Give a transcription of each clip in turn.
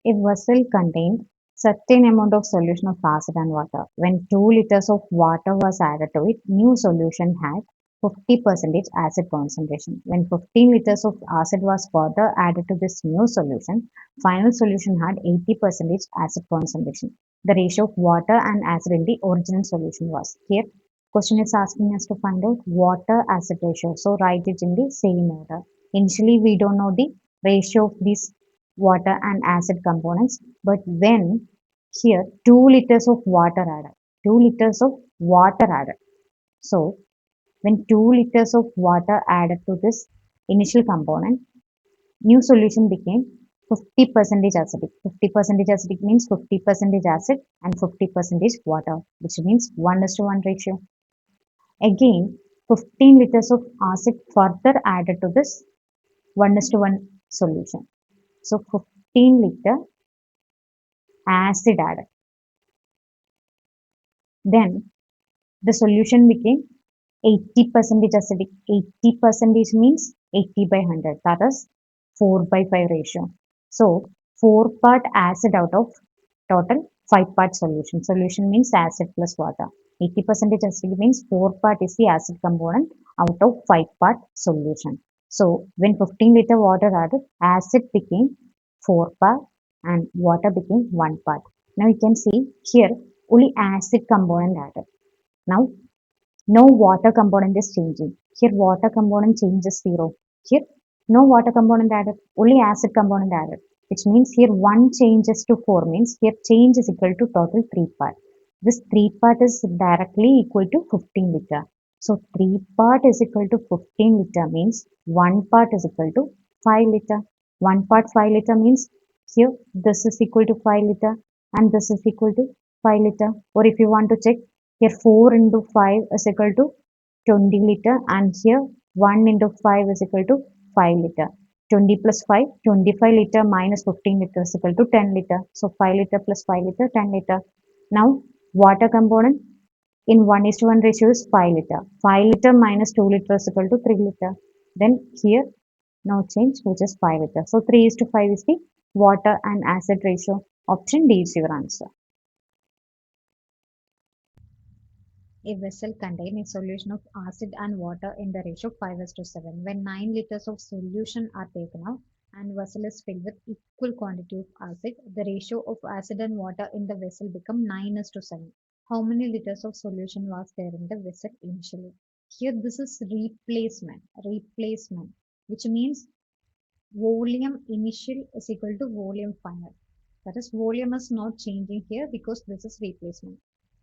A vessel contained certain amount of solution of acid and water. When 2 liters of water was added to it, new solution had 50% acid concentration. When 15 liters of acid was further added to this new solution, final solution had 80% acid concentration. The ratio of water and acid in the original solution was. Here, question is asking us to find out water acid ratio. So write it in the same order. Initially, we don't know the ratio of these water and acid components, but when here 2 liters of water added, 2 liters of water added. So when 2 liters of water added to this initial component, new solution became 50% acidic. 50% acidic means 50% acid and 50% water, which means 1:1 ratio. Again, 15 liters of acid further added to this 1:1 solution. So 15 liter acid added. Then the solution became 80% acidic. 80% means 80 by 100. That is 4:5 ratio. So 4 part acid out of total 5 part solution. Solution means acid plus water. 80% acidic means 4 part is the acid component out of 5 part solution. So when 15 liter water added, acid became 4 part and water became 1 part. Now you can see here only acid component added. Now no water component is changing. Here water component changes 0. Here no water component added, only acid component added. Which means here 1 changes to 4 means here change is equal to total 3 part. This 3 part is directly equal to 15 liter. So 3 part is equal to 15 liter means 1 part is equal to 5 liter. 1 part 5 liter means here this is equal to 5 liter and this is equal to 5 liter. Or if you want to check, here 4 into 5 is equal to 20 liter and here 1 into 5 is equal to 5 liter. 20 plus 5, 25 liter minus 15 liter is equal to 10 liter. So 5 liter plus 5 liter, 10 liter. Now water component in 1:1 ratio is 5 liter. 5 liter minus 2 liter is equal to 3 liter. Then here no change, which is 5 liter. So 3:5 is the water and acid ratio. Option D is your answer. A vessel contains a solution of acid and water in the ratio 5:7. When 9 liters of solution are taken out and vessel is filled with equal quantity of acid, the ratio of acid and water in the vessel become 9:7. How many liters of solution was there in the vessel initially? Here this is replacement, which means volume initial is equal to volume final. That is, volume is not changing here because this is replacement.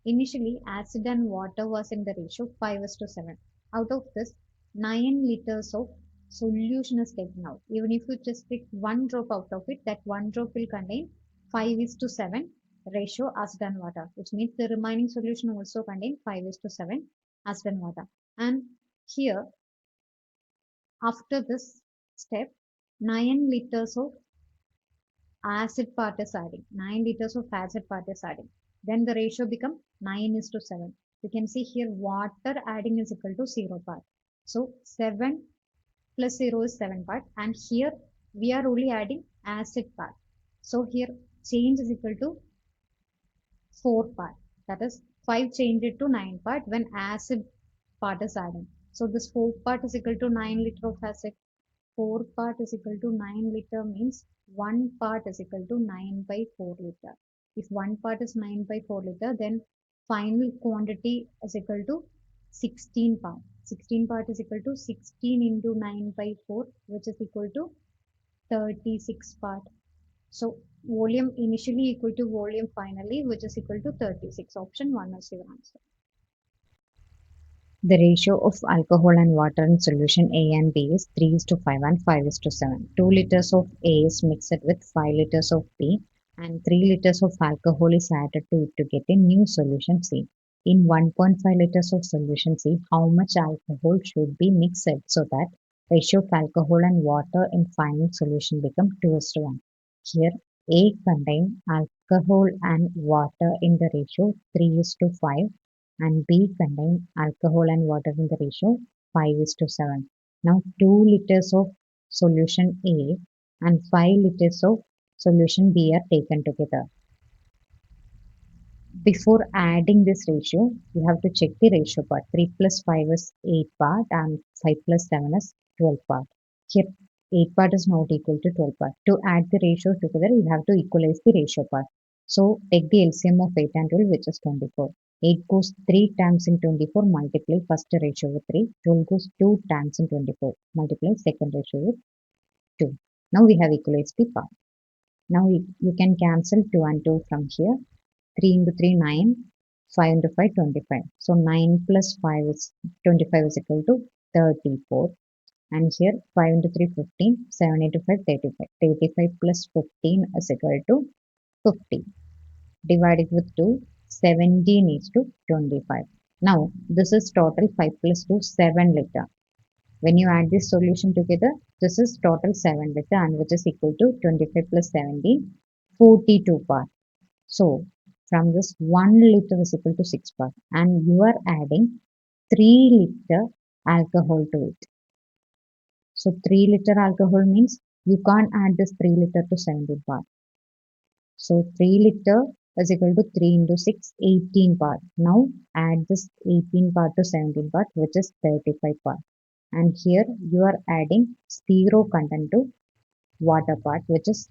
Initially, acid and water was in the ratio 5:7. Out of this, 9 liters of solution is taken out. Even if you just take 1 drop out of it, that 1 drop will contain 5:7 ratio acid and water, which means the remaining solution also contain 5:7 acid and water. And here, after this step, 9 liters of acid part is adding. 9 liters of acid part is adding. Then the ratio become 9:7. You can see here water adding is equal to 0 part. So 7 plus 0 is 7 part. And here we are only adding acid part. So here change is equal to 4 part. That is 5 changed to 9 part when acid part is adding. So this 4 part is equal to 9 liter of acid. 4 part is equal to 9 liter means 1 part is equal to 9/4 liter. If 1 part is 9/4 liter, then final quantity is equal to 16 part. 16 part is equal to 16 into 9/4, which is equal to 36 part. So volume initially equal to volume finally, which is equal to 36. Option 1 is your answer. The ratio of alcohol and water in solution A and B is 3:5 and 5:7. 2 liters of A is mixed with 5 liters of B and 3 liters of alcohol is added to it to get a new solution C. In 1.5 liters of solution C, how much alcohol should be mixed so that ratio of alcohol and water in final solution become 2:1? Here A contain alcohol and water in the ratio 3:5 and B contain alcohol and water in the ratio 5:7. Now 2 liters of solution A and 5 liters of solution B are taken together. Before adding this ratio, you have to check the ratio part. 3 plus 5 is 8 part and 5 plus 7 is 12 part. Here 8 part is not equal to 12 part. To add the ratio together, you have to equalize the ratio part. So take the LCM of 8 and 12, which is 24. 8 goes 3 times in 24, multiply first ratio with 3. 12 goes 2 times in 24, multiply second ratio with 2. Now we have equalized the part. Now you can cancel 2 and 2 from here. 3 into 3, 9. 5 into 5, 25. So 9 plus 5 is 25 is equal to 34. And here 5 into 3, 15. 7 into 5, 35. 35 plus 15 is equal to 50. Divided with 2, 17 is to 25. Now this is total 5 plus 2, 7 liter. When you add this solution together, this is total 7 liter and which is equal to 25 plus 17, 42 part. So from this 1 liter is equal to 6 part and you are adding 3 liter alcohol to it. So 3 liter alcohol means you can't add this 3 liter to 17 part. So 3 liter is equal to 3 into 6, 18 part. Now add this 18 part to 17 part, which is 35 part. And here you are adding 0 content to water part, which is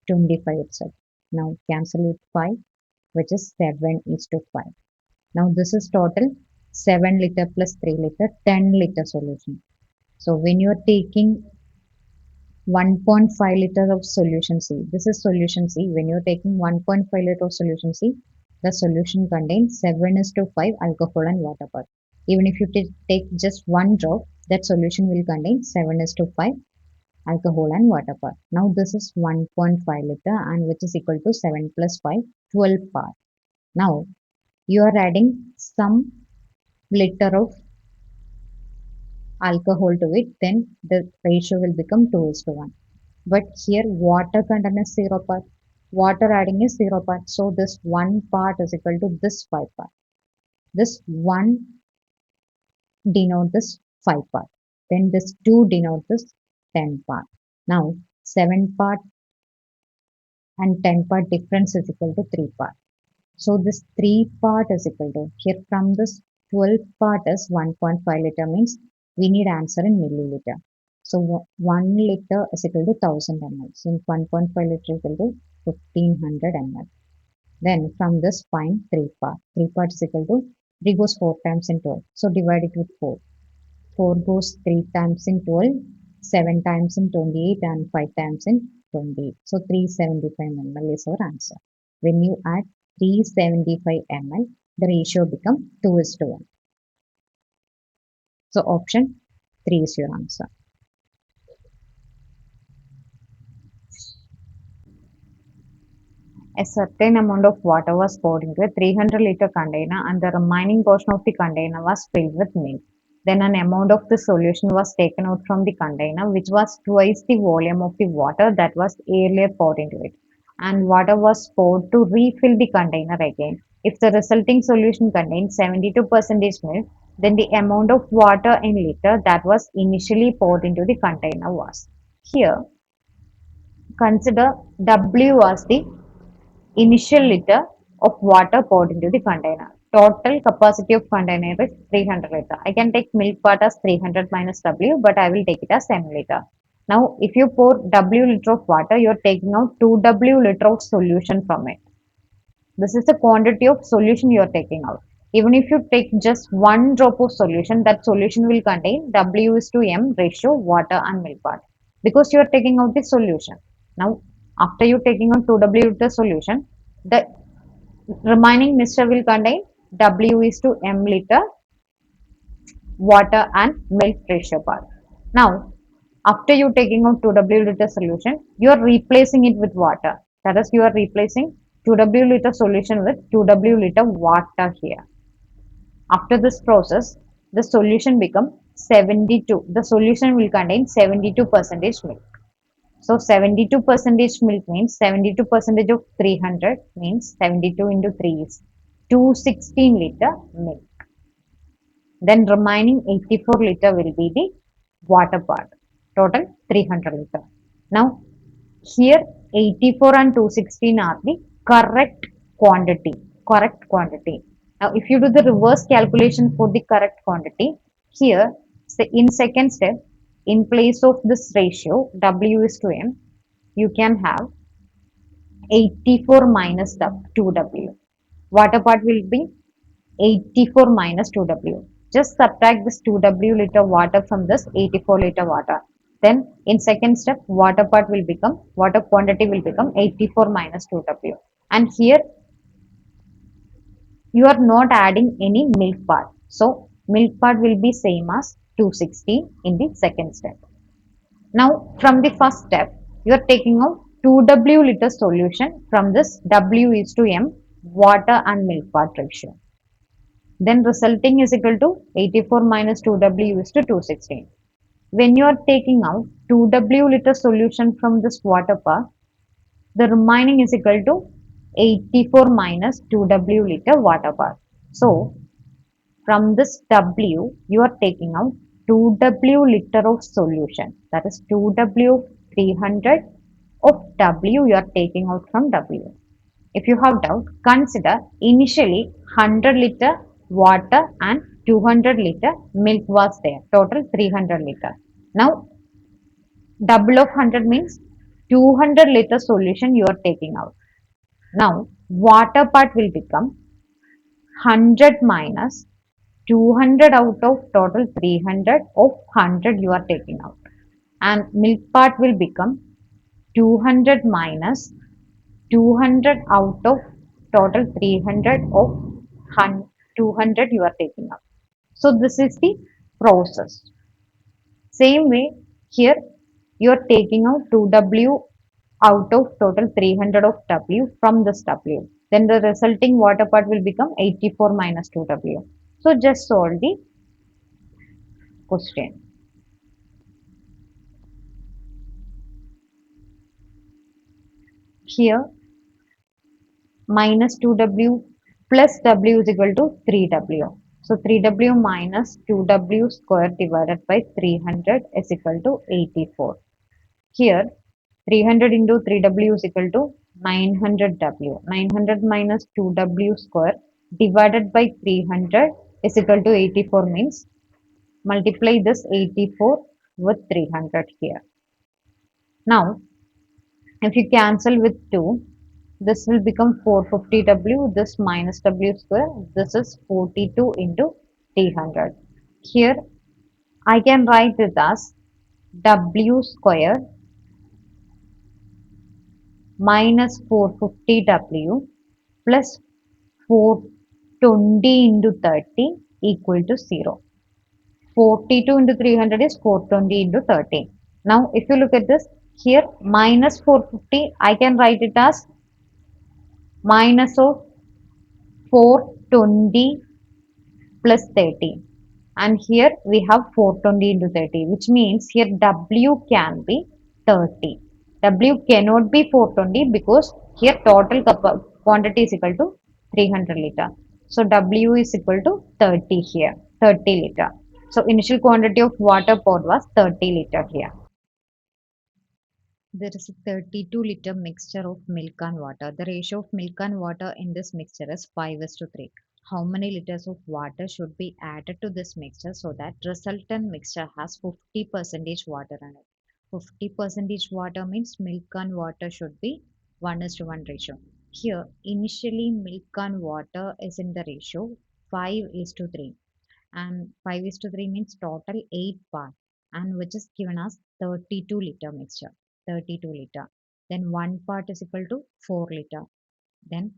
25 itself. Now cancel with 5, which is 7 is to 5. Now this is total 7 liter plus 3 liter, 10 liter solution. So when you are taking 1.5 liter of solution C, this is solution C. When you are taking 1.5 liter of solution C, the solution contains 7 is to 5 alcohol and water part. Even if you take just one drop, that solution will contain 7 is to 5 alcohol and water part. Now this is 1.5 liter and which is equal to 7 plus 5, 12 part. Now you are adding some liter of alcohol to it, then the ratio will become 2 is to 1. But here water content is 0 part. Water adding is 0 part. So this 1 part is equal to this 5 part. This 1 denote this 5 part. Then this 2 denote this 10 part. Now 7 part and 10 part difference is equal to 3 part. So this 3 part is equal to, here from this 12 part is 1.5 liter means we need answer in milliliter. So 1 liter is equal to 1000 ml. So 1.5 liter is equal to 1500 ml. Then from this find 3 part. 3 part is equal to 3 goes 4 times in 12. So divide it with 4. 4 goes 3 times in 12, 7 times in 28 and 5 times in 28. So 375 ml is our answer. When you add 375 ml, the ratio becomes 2 is to 1. So option 3 is your answer. A certain amount of water was poured into a 300-liter container and the remaining portion of the container was filled with milk. Then an amount of the solution was taken out from the container which was twice the volume of the water that was earlier poured into it. And water was poured to refill the container again. If the resulting solution contains 72% milk, then the amount of water in liter that was initially poured into the container was. Here, consider W as the initial liter of water poured into the container. Total capacity of container is 300 liter. I can take milk part as 300 minus W, but I will take it as m liter. Now, if you pour W liter of water, you are taking out 2W liter of solution from it. This is the quantity of solution you are taking out. Even if you take just one drop of solution, that solution will contain W is to M ratio water and milk part because you are taking out the solution. Now, after you taking out 2W liter solution, the remaining mixture will contain W is to M liter water and milk ratio part. Now, after you taking out 2W liter solution, you are replacing it with water. That is, you are replacing 2W liter solution with 2W liter water here. After this process, the solution become 72. The solution will contain 72 percentage milk. So 72 percentage milk means 72 percentage of 300 means 72 into 3 is 216 liter milk. Then remaining 84 liter will be the water part. Total 300 liter. Now here 84 and 216 are the correct quantity. Correct quantity. Now, if you do the reverse calculation for the correct quantity, here, in second step, in place of this ratio, W is to M, you can have 84 minus the 2W. Water part will be 84 minus 2W. Just subtract this 2W liter water from this 84 liter water. Then in second step, water quantity will become 84 minus 2W. And here you are not adding any milk part. So milk part will be same as 260 in the second step. Now from the first step, you are taking out 2W liter solution from this W is to M water and milk part ratio. Then resulting is equal to 84 minus 2W is to 216. When you are taking out 2W liter solution from this water part, the remaining is equal to 84 minus 2W liter water part. So from this W, you are taking out 2W liter of solution. That is 2W 300 of W you are taking out from W. If you have doubt, consider initially 100 liter water and 200 liter milk was there. Total 300 liter. Now double of 100 means 200 liter solution you are taking out. Now water part will become 100 minus 200 out of total 300 of 100 you are taking out. And milk part will become 200 minus 200 out of total 300 of 200 you are taking out. So this is the process. Same way here you are taking out 2W out of total 300 of W from this W. Then the resulting water part will become 84 minus 2W. So just solve the question. Here minus 2W plus W is equal to 3W. So 3W minus 2W square divided by 300 is equal to 84. Here 300 into 3W is equal to 900W. 900 minus 2W square divided by 300 is equal to 84 means multiply this 84 with 300 here. Now if you cancel with 2, this will become 450W, this minus W square, this is 42 into 300. Here I can write it as W square minus 450W plus 420 into 30 equal to 0. 42 into 300 is 420 into 30. Now if you look at this, here minus 450, I can write it as minus of 420 plus 30. And here we have 420 into 30, which means here W can be 30. W cannot be 420 because here total quantity is equal to 300 liter. So W is equal to 30 here, 30 liter. So initial quantity of water poured was 30 liter here. There is a 32 liter mixture of milk and water. The ratio of milk and water in this mixture is 5:3. How many liters of water should be added to this mixture so that resultant mixture has 50% water in it? 50% water means milk and water should be 1:1 ratio. Here, initially milk and water is in the ratio 5:3, and 5:3 means total 8 part, and which is given as 32 liter mixture. 32 liter. Then 1 part is equal to 4 liter. Then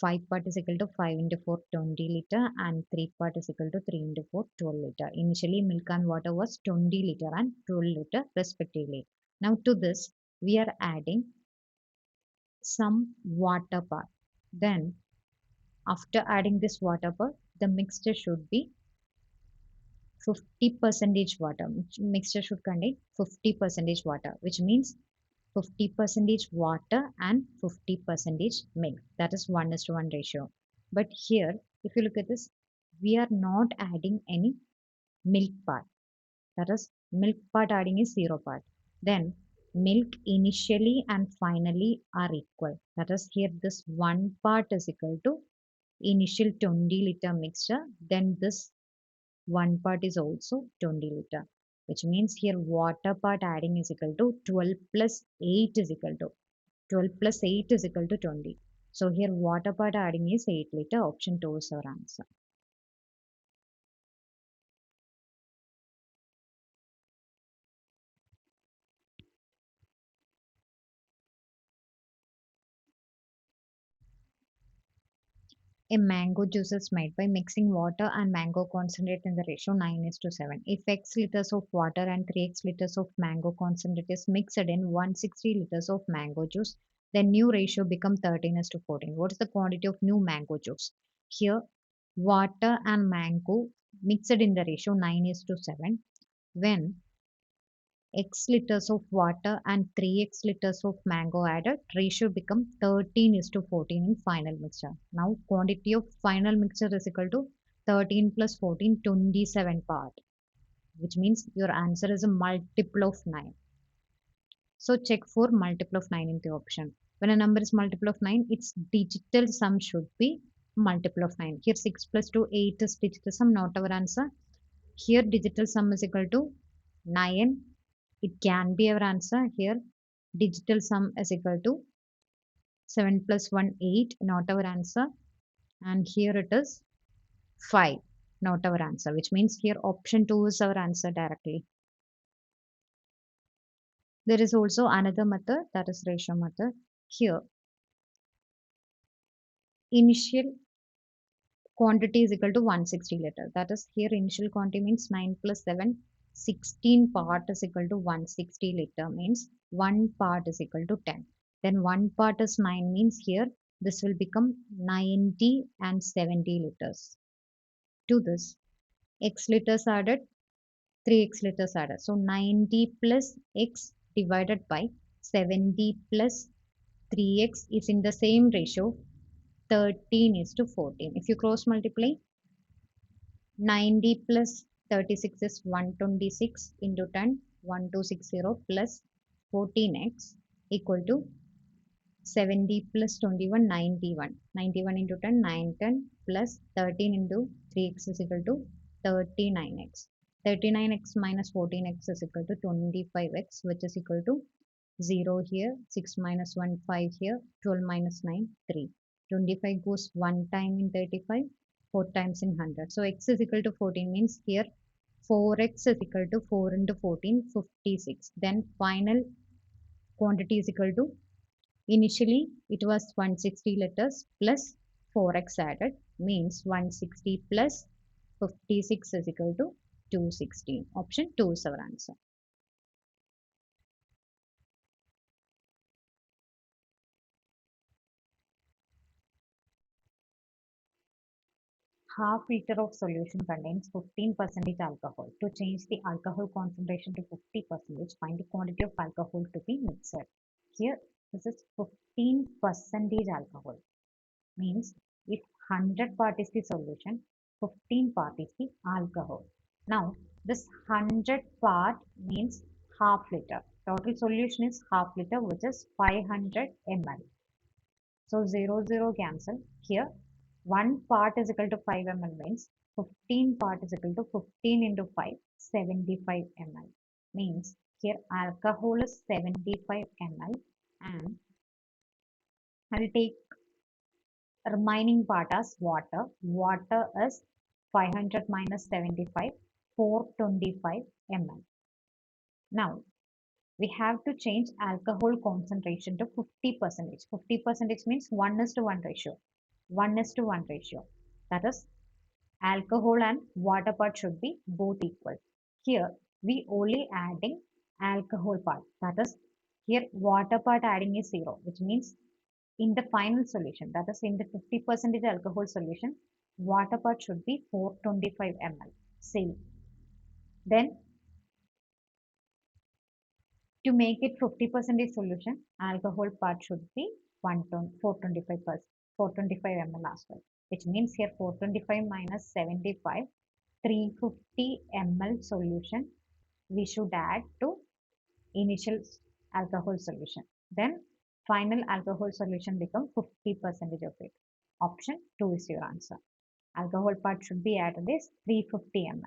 5 part is equal to 5 into 4 20 liter, and 3 part is equal to 3 into 4 12 liter. Initially milk and water was 20 liter and 12 liter respectively. Now to this we are adding some water part. Then after adding this water part, the mixture should be 50% water. Mixture should contain 50% water, which means 50% water and 50% milk. That is 1:1 ratio. But here, if you look at this, we are not adding any milk part. That is, milk part adding is 0 part. Then milk initially and finally are equal. That is, here this one part is equal to initial 20-liter mixture, then this one part is also 20-liter, which means here water part adding is equal to 12 plus 8 is equal to 12 plus 8 is equal to 20. So here water part adding is 8-liter. Option 2 is our answer. A mango juice is made by mixing water and mango concentrate in the ratio 9 is to 7. If x liters of water and 3x liters of mango concentrate is mixed in 160 liters of mango juice, then new ratio become 13 is to 14. What is the quantity of new mango juice? Here, water and mango mixed in the ratio 9 is to 7. When x liters of water and 3x liters of mango added, ratio become 13 is to 14 in final mixture. Now quantity of final mixture is equal to 13 plus 14, 27 part, which means your answer is a multiple of 9. So check for multiple of 9 in the option. When a number is multiple of 9, its digital sum should be multiple of 9. Here 6 plus 2, 8 is digital sum, not our answer. Here digital sum is equal to 9. It can be our answer. Here digital sum is equal to 7 plus 1, 8, not our answer. And here it is 5, not our answer, which means here option 2 is our answer directly. There is also another method, that is ratio method. Here initial quantity is equal to 160 liter. That is, here initial quantity means 9 plus 7, 16 part is equal to 160 liter, means 1 part is equal to 10. Then 1 part is 9, means here this will become 90 and 70 liters. To this, x liters added, 3x liters added. So 90 plus x divided by 70 plus 3x is in the same ratio, 13 is to 14. If you cross multiply, 90 plus 36 is 126 into 10, 1260 plus 14x equal to 70 plus 21, 91. 91 into 10, 9, 10 plus 13 into 3x is equal to 39x. 39x minus 14x is equal to 25x, which is equal to 0 here, 6 minus 1, 5 here, 12 minus 9, 3. 25 goes 1 time in 35, 4 times in 100. So x is equal to 14 means here 4x is equal to 4 into 14, 56. Then final quantity is equal to, initially it was 160 liters plus 4x added, means 160 plus 56 is equal to 216. Option 2 is our answer. Half liter of solution contains 15% alcohol. To change the alcohol concentration to 50%, find the quantity of alcohol to be mixed. Here, this is 15% alcohol. Means if 100 part is the solution, 15 part is the alcohol. Now, this 100 part means half liter. Total solution is half liter, which is 500 ml. So 0 cancel. Here 1 part is equal to 5 ml means 15 part is equal to 15 into 5, 75 ml. Means here alcohol is 75 ml and I will take remaining part as water. Water is 500 minus 75, 425 ml. Now we have to change alcohol concentration to 50%. 50% means 1 is to 1 ratio. 1 is to 1 ratio. That is, alcohol and water part should be both equal. Here, we only adding alcohol part. That is, here water part adding is 0, which means in the final solution, that is in the 50% alcohol solution, water part should be 425 ml. Same. Then to make it 50% solution, alcohol part should be 425 425 ml as well, which means here 425 minus 75, 350 ml solution we should add to initial alcohol solution. Then final alcohol solution become 50% of it. Option 2 is your answer. Alcohol part should be added is 350 ml.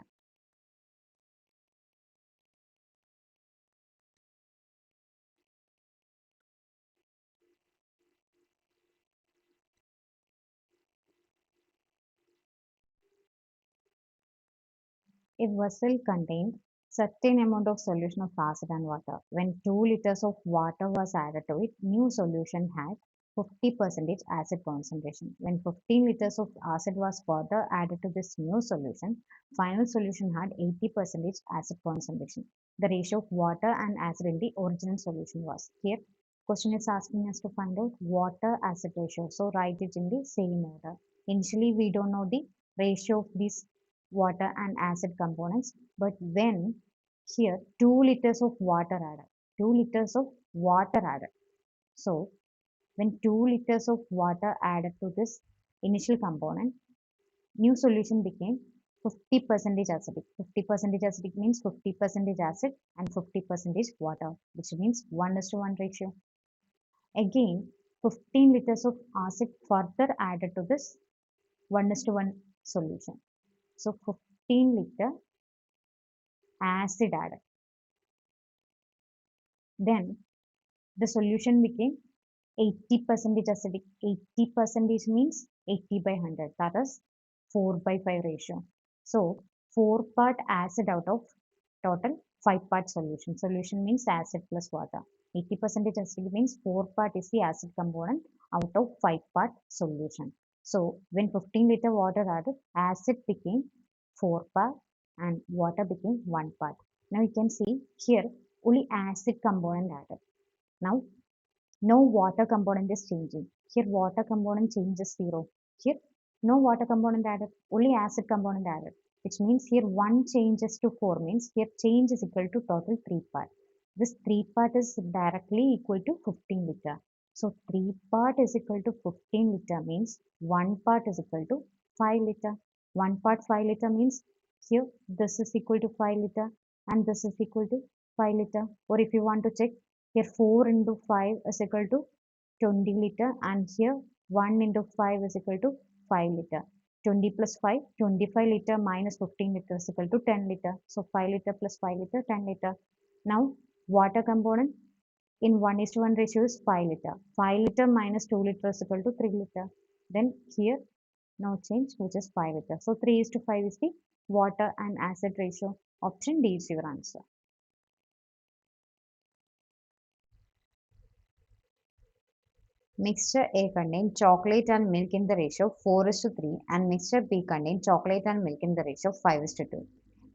A vessel contained certain amount of solution of acid and water. When 2 liters of water was added to it, new solution had 50% acid concentration. When 15 liters of acid was further added to this new solution, final solution had 80% acid concentration. The ratio of water and acid in the original solution was. Here, question is asking us to find out water acid ratio. So write it in the same order. Initially, we don't know the ratio of these water and acid components, but when here 2 liters of water added, 2 liters of water added. So when 2 liters of water added to this initial component, new solution became 50% acidic. 50% acidic means 50% acid and 50% water, which means 1:1 ratio. Again, 15 liters of acid further added to this 1:1 solution. So 15 liter acid added. Then the solution became 80% acidic. 80% means 80 by 100. That is 4:5 ratio. So 4 part acid out of total 5 part solution. Solution means acid plus water. 80% acidic means 4 part is the acid component out of 5 part solution. So when 15 liter water added, acid became 4 part and water became 1 part. Now you can see here only acid component added. Now no water component is changing. Here water component changes 0. Here no water component added, only acid component added. Which means here 1 changes to 4 means here change is equal to total 3 part. This 3 part is directly equal to 15 liter. So 3 part is equal to 15 liter means 1 part is equal to 5 liter. 1 part 5 liter means here this is equal to 5 liter and this is equal to 5 liter. Or if you want to check, here 4 into 5 is equal to 20 liter and here 1 into 5 is equal to 5 liter. 20 plus 5, 25 liter minus 15 liter is equal to 10 liter. So 5 liter plus 5 liter, 10 liter. Now water component in 1:1 ratio is 5 liter. 5 liter minus 2 liter is equal to 3 liter. Then here no change, which is 5 liter. So 3:5 is the water and acid ratio. Option D is your answer. Mixture A contains chocolate and milk in the ratio 4:3 and mixture B contains chocolate and milk in the ratio 5:2.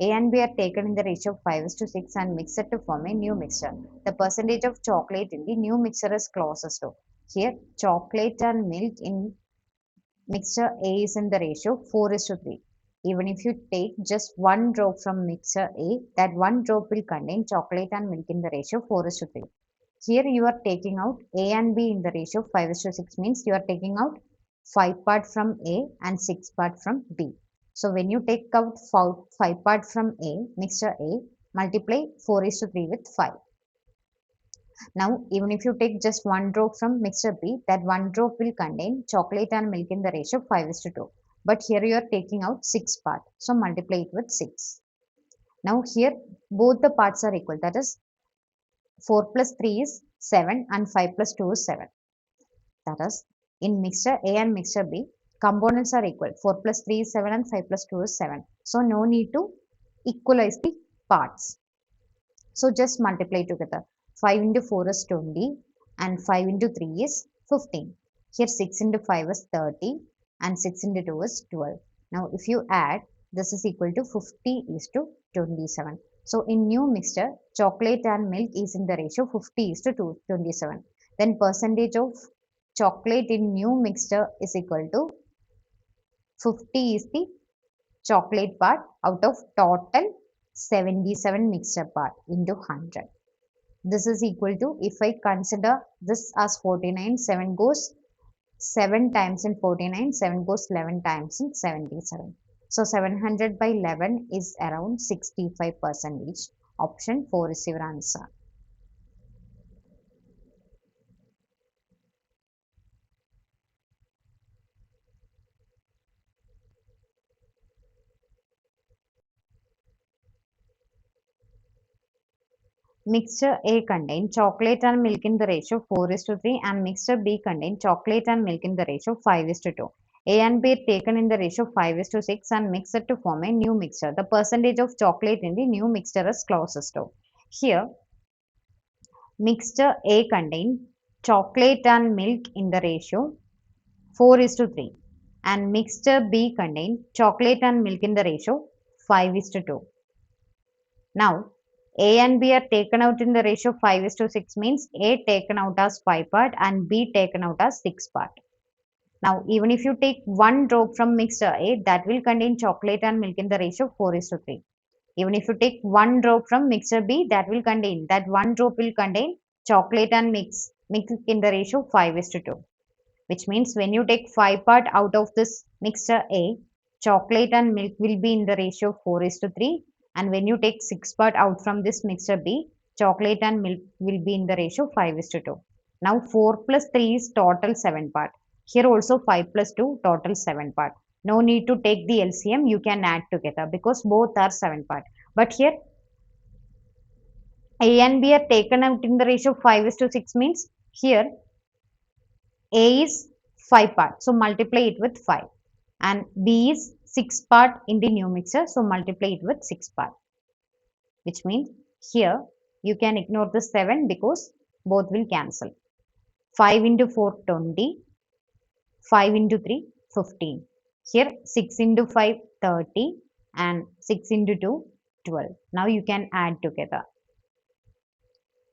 A and B are taken in the ratio 5:6 and mixed to form a new mixture. The percentage of chocolate in the new mixture is closest to. Here, chocolate and milk in mixture A is in the ratio 4:3. Even if you take just one drop from mixture A, that one drop will contain chocolate and milk in the ratio 4:3. Here you are taking out A and B in the ratio 5:6 means you are taking out 5 part from A and 6 part from B. So when you take out 5 part from A, mixture A, multiply 4:3 with 5. Now, even if you take just one drop from mixture B, that one drop will contain chocolate and milk in the ratio 5:2. But here you are taking out 6 part. So multiply it with 6. Now here both the parts are equal. That is 4 plus 3 is 7 and 5 plus 2 is 7. That is in mixture A and mixture B, components are equal. 4 plus 3 is 7 and 5 plus 2 is 7. So no need to equalize the parts. So just multiply together. 5 into 4 is 20 and 5 into 3 is 15. Here 6 into 5 is 30 and 6 into 2 is 12. Now if you add, this is equal to 50:27. So in new mixture, chocolate and milk is in the ratio 50:27. Then percentage of chocolate in new mixture is equal to 50 is the chocolate part out of total 77 mixture part into 100. This is equal to, if I consider this as 49, 7 goes 7 times in 49, 7 goes 11 times in 77. So 700 by 11 is around 65%. Option 4 is your answer. Mixture A contained chocolate and milk in the ratio 4:3 and mixture B contained chocolate and milk in the ratio 5:2. A and B are taken in the ratio 5:6 and mixed to form a new mixture. The percentage of chocolate in the new mixture is closest to. Here, mixture A contained chocolate and milk in the ratio 4:3 and mixture B contained chocolate and milk in the ratio 5:2. Now, A and B are taken out in the ratio 5:6 means A taken out as 5 part and B taken out as 6 part. Now, even if you take one drop from mixture A, that will contain chocolate and milk in the ratio 4:3. Even if you take one drop from mixture B, that one drop will contain chocolate and milk in the ratio 5:2. Which means when you take 5 part out of this mixture A, chocolate and milk will be in the ratio 4:3, and when you take 6 part out from this mixture B, chocolate and milk will be in the ratio 5:2. Now 4 plus 3 is total 7 part. Here also 5 plus 2 total 7 part. No need to take the LCM, you can add together because both are 7 part. But here A and B are taken out in the ratio 5:6 means here A is 5 part, so multiply it with 5, and B is 6 part in the new mixture, so multiply it with 6 part, which means here you can ignore the 7 because both will cancel. 5 into 4 20, 5 into 3 15. Here 6 into 5 30 and 6 into 2 12. Now you can add together.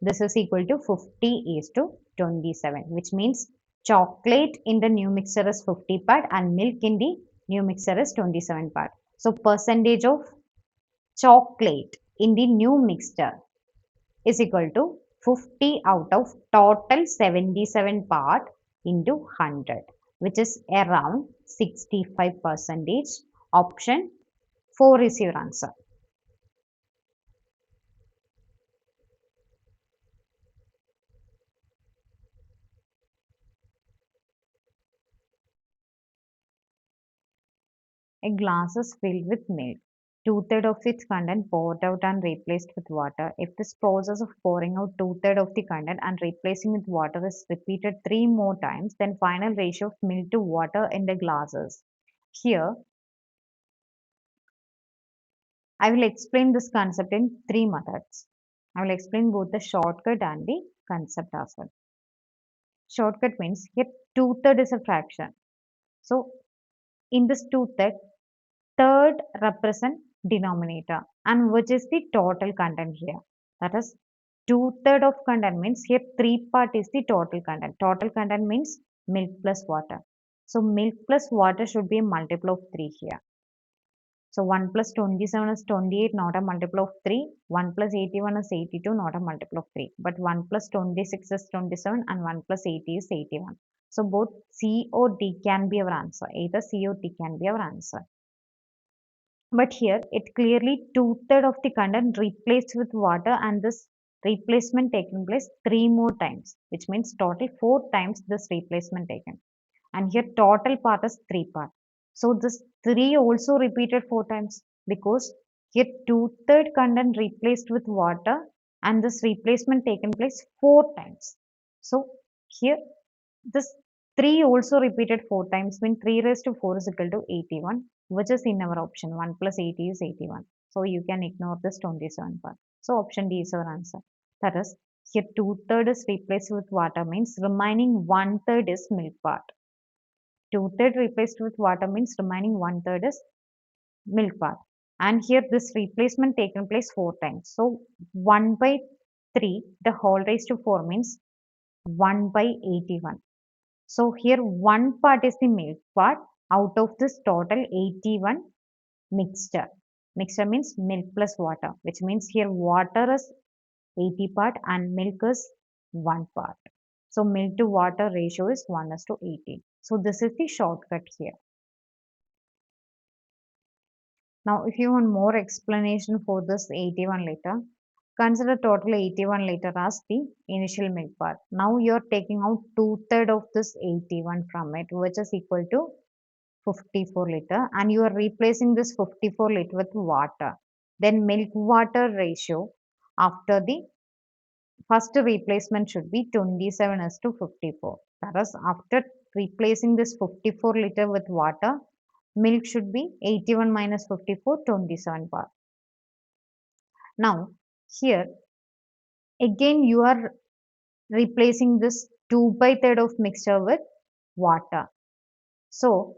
This is equal to 50 is to 27, which means chocolate in the new mixture is 50 part and milk in the new mixture is 27 part. So percentage of chocolate in the new mixture is equal to 50 out of total 77 part into 100, which is around 65 percentage. Option 4 is your answer. A glass is filled with milk. Two-thirds of its content poured out and replaced with water. If this process of pouring out two-thirds of the content and replacing with water is repeated 3 more times, then final ratio of milk to water in the glasses. Here, I will explain this concept in 3 methods. I will explain both the shortcut and the concept as well. Shortcut means here two-thirds is a fraction. So, in this two-thirds, third represent denominator and which is the total content here. That is two-thirds of content means here 3 part is the total content. Total content means milk plus water. So milk plus water should be a multiple of 3 here. So 1 plus 27 is 28, not a multiple of 3. 1 plus 81 is 82, not a multiple of 3. But 1 plus 26 is 27 and 1 plus 80 is 81. So both C or D can be our answer. Either C or D can be our answer. But here it clearly two-thirds of the content replaced with water and this replacement taking place 3 more times, which means total 4 times this replacement taken. And here total part is 3 part. So this 3 also repeated 4 times because here two-thirds content replaced with water and this replacement taken place 4 times. So here this 3 also repeated 4 times when 3 raised to 4 is equal to 81, which is in our option. 1 plus 80 is 81. So you can ignore this 27 part. So option D is our answer. That is, here two-thirds is replaced with water means remaining one-third is milk part. Two-thirds replaced with water means remaining one-third is milk part. And here this replacement taken place 4 times. So 1 by 3, the whole raised to 4 means 1 by 81. So here one part is the milk part out of this total 81 mixture. Mixture means milk plus water, which means here water is 80 part and milk is 1 part. So milk to water ratio is 1:80. So this is the shortcut here. Now if you want more explanation for this 81 liter, consider total 81 liter as the initial milk part. Now you are taking out two-thirds of this 81 from it, which is equal to 54 liter, and you are replacing this 54 liter with water. Then milk water ratio after the first replacement should be 27 is to 54. That is, after replacing this 54 liter with water, milk should be 81 minus 54, 27 bar. Now, here again you are replacing this 2 by third of mixture with water. So,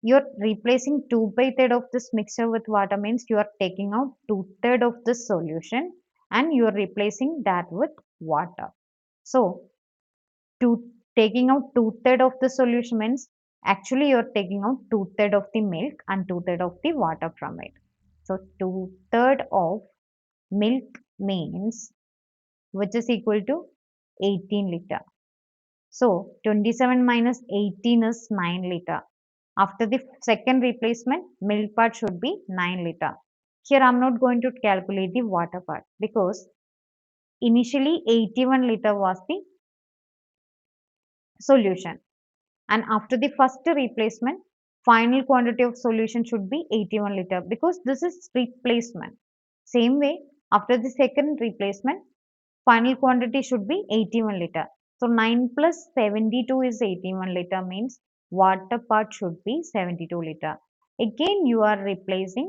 you're replacing 2 by third of this mixture with water means you are taking out 2/3 of this solution and you are replacing that with water. So, taking out 2/3 of the solution means actually you are taking out 2/3 of the milk and 2/3 of the water from it. So, 2/3 of milk means which is equal to 18 liter. So 27 minus 18 is 9 liter. After the second replacement, milk part should be 9 liter. Here I am not going to calculate the water part because initially 81 liter was the solution. And after the first replacement, final quantity of solution should be 81 liter because this is replacement. Same way, after the second replacement, final quantity should be 81 liter. So 9 plus 72 is 81 liter means water part should be 72 liter. Again you are replacing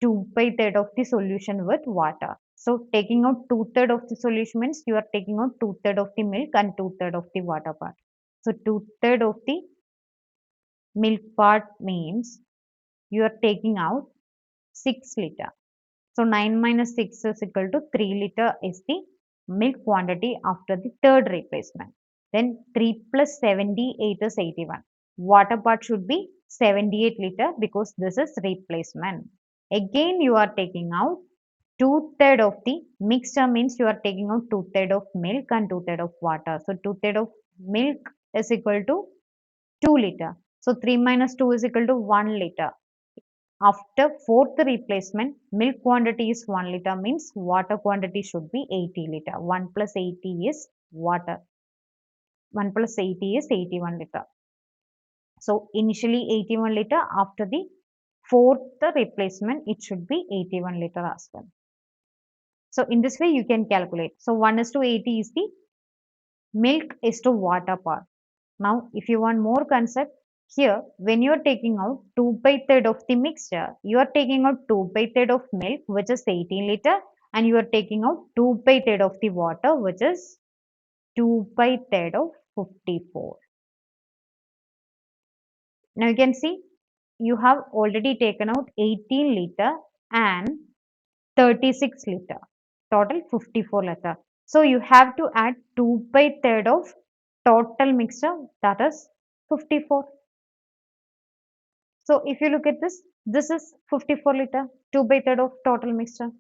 2 by third of the solution with water. So taking out 2/3 of the solution means you are taking out 2/3 of the milk and 2/3 of the water part. So 2/3 of the milk part means you are taking out 6 liter. So 9 minus 6 is equal to 3 liter is the milk quantity after the third replacement. Then 3 plus 78 is 81. Water part should be 78 liter because this is replacement. Again you are taking out 2/3 of the mixture means you are taking out 2/3 of milk and 2/3 of water. So 2/3 of milk is equal to 2 liter. So 3 minus 2 is equal to 1 liter. After fourth replacement, milk quantity is 1 liter means water quantity should be 80 liter. 1 plus 80 is water. 1 plus 80 is 81 liter. So initially 81 liter, after the fourth replacement, it should be 81 liter as well. So in this way you can calculate. So 1 is to 80 is the milk is to water part. Now if you want more concept, here, when you are taking out 2 by third of the mixture, you are taking out 2 by third of milk, which is 18 liter, and you are taking out 2 by third of the water, which is 2 by third of 54. Now you can see, you have already taken out 18 liter and 36 liter, total 54 liter. So you have to add 2 by third of total mixture, that is 54. So if you look at this is 54 liter, 2 by third of total mixture.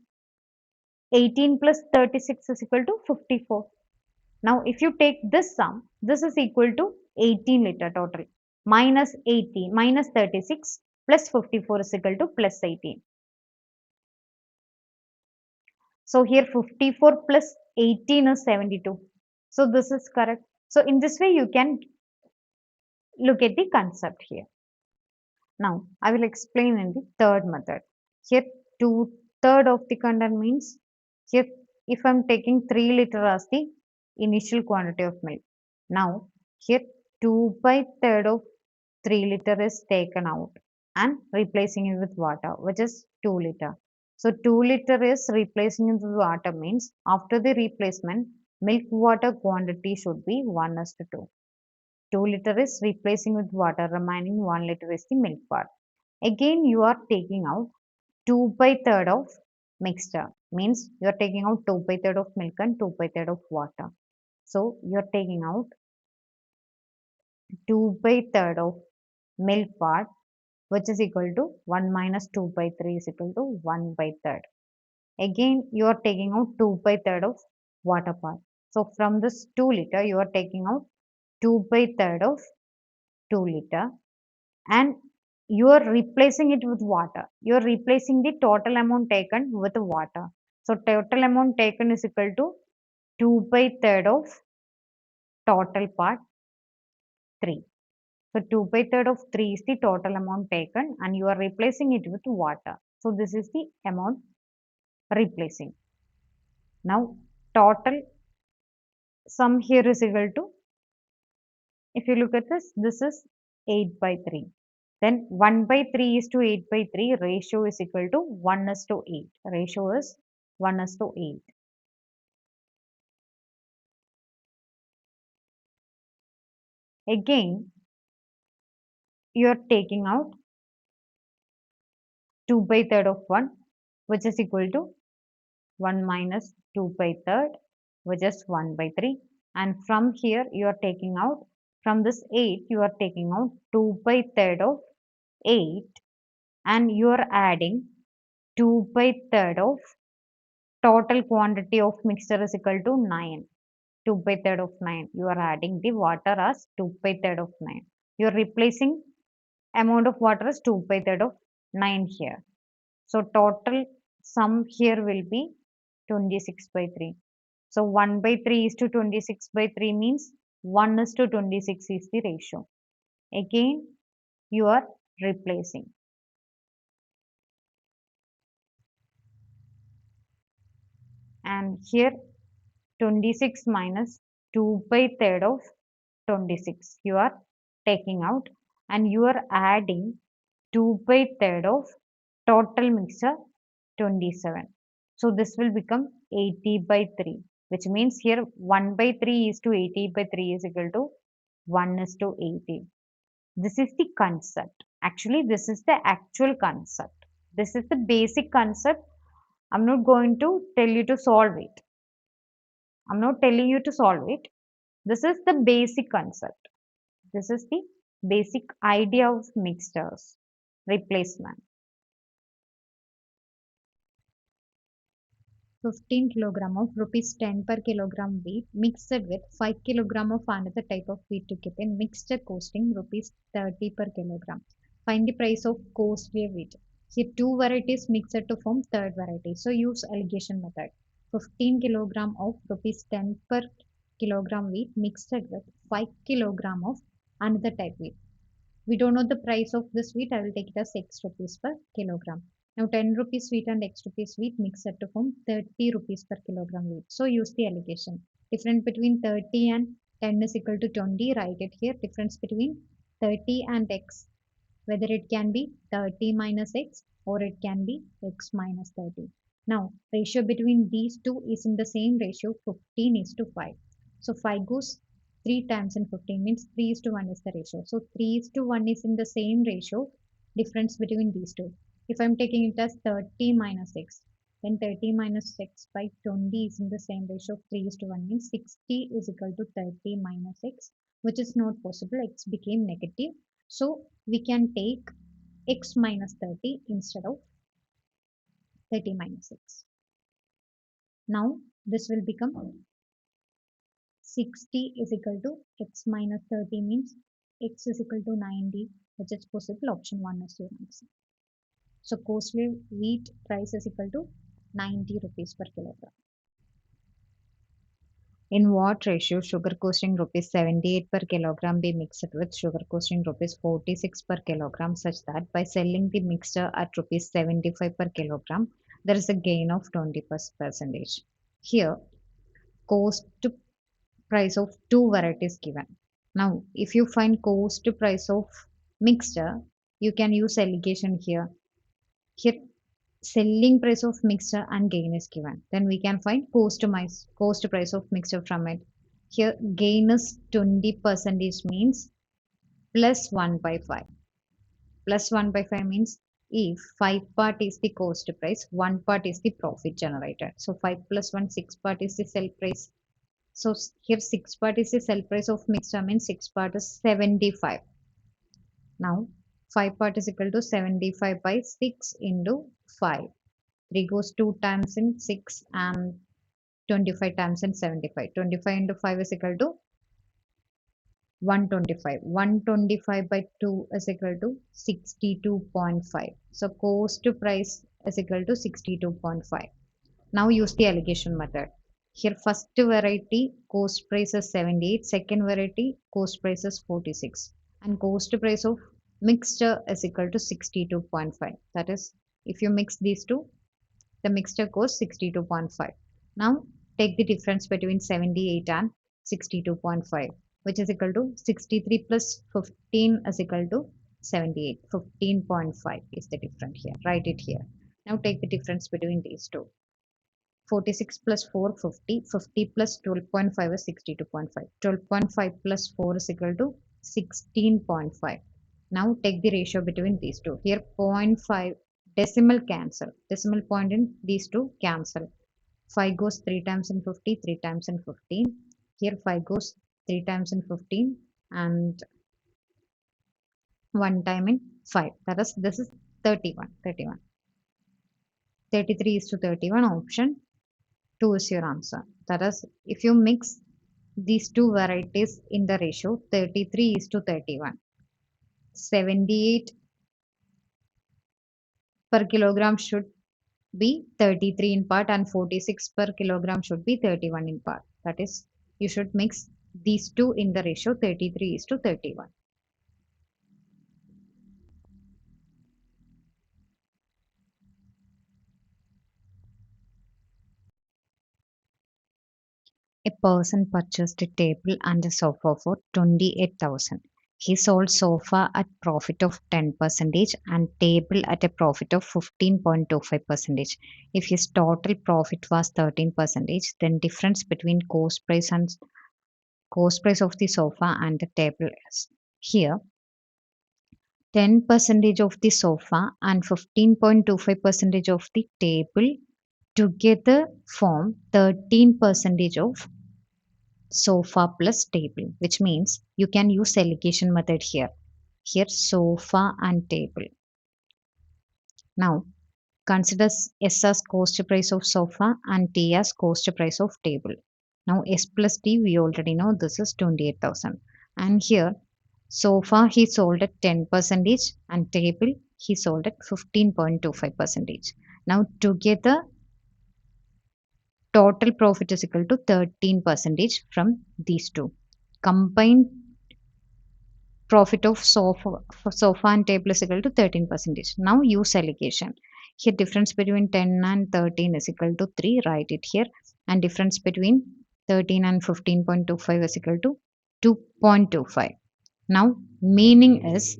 18 plus 36 is equal to 54. Now if you take this sum, this is equal to 18 liter total. Minus 18, minus 36 plus 54 is equal to plus 18. So here 54 plus 18 is 72. So this is correct. So in this way you can look at the concept here. Now, I will explain in the third method. Here, 2/3 of the content means, here, if I am taking 3 liter as the initial quantity of milk. Now, here, 2 by third of 3 liter is taken out and replacing it with water, which is 2 liter. So, 2 liter is replacing it with water means, after the replacement, milk water quantity should be 1:2. 2 liter is replacing with water, remaining 1 liter is the milk part. Again you are taking out 2 by third of mixture, means you are taking out 2 by third of milk and 2 by third of water. So you are taking out 2 by third of milk part, which is equal to 1 minus 2 by 3 is equal to 1 by third. Again you are taking out 2 by third of water part. So from this 2 liter you are taking out 2 by third of 2 liter and you are replacing it with water. You are replacing the total amount taken with water. So total amount taken is equal to 2 by third of total part 3. So 2 by third of 3 is the total amount taken and you are replacing it with water. So this is the amount replacing. Now total sum here is equal to, if you look at this is 8 by 3. Then 1 by 3 is to 8 by 3, ratio is equal to 1 is to 8. Ratio is 1 is to 8. Again, you are taking out 2 by third of 1, which is equal to 1 minus 2 by third, which is 1 by 3. And from here, you are taking out, from this 8, you are taking out 2 by third of 8, and you are adding 2 by third of total quantity of mixture is equal to 9. 2 by third of 9. You are adding the water as 2 by third of 9. You are replacing amount of water as 2 by third of 9 here. So total sum here will be 26 by 3. So 1 by 3 is to 26 by 3 means 1 is to 26 is the ratio. Again, you are replacing. And here 26 minus 2 by third of 26 you are taking out, and you are adding 2 by third of total mixture 27. So this will become 80 by 3, which means here 1 by 3 is to 80 by 3 is equal to 1 is to 80. This is the concept. Actually, this is the actual concept. This is the basic concept. I'm not going to tell you to solve it. I'm not telling you to solve it. This is the basic concept. This is the basic idea of mixtures replacement. 15 kilogram of rupees 10 per kilogram wheat mixed with 5 kilogram of another type of wheat to get a mixture costing rupees 30 per kilogram. Find the price of costly wheat. Here two varieties mixed to form third variety. So use alligation method. 15 kilogram of rupees 10 per kilogram wheat mixed with 5 kilogram of another type wheat. We don't know the price of this wheat. I will take it as X rupees per kilogram. Now 10 rupees wheat and X rupees wheat mixed to form 30 rupees per kilogram wheat. So use the alligation. Difference between 30 and 10 is equal to 20. Write it here. Difference between 30 and X. Whether it can be 30 minus X or it can be X minus 30. Now ratio between these two is in the same ratio, 15 is to 5. So 5 goes 3 times in 15 means 3 is to 1 is the ratio. So 3 is to 1 is in the same ratio, difference between these two. If I'm taking it as 30 minus x, then 30 minus x by 20 is in the same ratio of 3 is to 1 means 60 is equal to 30 minus x, which is not possible. X became negative. So we can take x minus 30 instead of 30 minus x. Now this will become 60 is equal to x minus 30 means x is equal to 90, which is possible. Option 1 is your answer. So costly wheat price is equal to 90 rupees per kilogram. In what ratio sugar costing rupees 78 per kilogram be mixed with sugar costing rupees 46 per kilogram, such that by selling the mixture at rupees 75 per kilogram, there is a gain of 20%. Here, cost to price of two varieties given. Now, if you find cost to price of mixture, you can use alligation here. Here, selling price of mixture and gain is given. Then we can find cost price of mixture from it. Here, gain is 20% means plus 1 by 5. Plus 1 by 5 means if 5 part is the cost price, 1 part is the profit generated. So 5 plus 1, 6 part is the sell price. So here 6 part is the sell price of mixture means 6 part is 75. Now 5 part is equal to 75 by 6 into 5. 3 goes 2 times in 6 and 25 times in 75. 25 into 5 is equal to 125. 125 by 2 is equal to 62.5. So cost to price is equal to 62.5. Now use the alligation method. Here first variety cost price is 78, second variety cost price is 46, and cost price of mixture is equal to 62.5. That is, if you mix these two, the mixture costs 62.5. Now take the difference between 78 and 62.5, which is equal to 63 plus 15 is equal to 78. 15.5 is the difference here. Write it here. Now take the difference between these two. 46 plus 4, 50. 50 plus 12.5 is 62.5. 12.5 plus 4 is equal to 16.5. Now take the ratio between these two. Here 0.5 decimal cancel. Decimal point in these two cancel. 5 goes 3 times in 50, 3 times in 15. Here 5 goes 3 times in 15 and 1 time in 5. That is, this is 31. 31. 33 is to 31. Option 2 is your answer. That is, if you mix these two varieties in the ratio 33 is to 31. 78 per kilogram should be 33 in part and 46 per kilogram should be 31 in part. That is, you should mix these two in the ratio 33 is to 31. A person purchased a table and a sofa for 28,000. He sold sofa at profit of 10% and table at a profit of 15.25%. If his total profit was 13%, then difference between cost price of the sofa and the table is here 10% of the sofa and 15.25% of the table together form 13% of sofa plus table, which means you can use alligation method here. Here sofa and table. Now consider S as cost price of sofa and T as cost price of table. Now S plus T we already know this is 28,000. And here sofa he sold at 10% and table he sold at 15.25%. Now together total profit is equal to 13% from these two. Combined profit of sofa and table is equal to 13%. Now use allocation. Here difference between 10 and 13 is equal to 3. Write it here. And difference between 13 and 15.25 is equal to 2.25. Now meaning is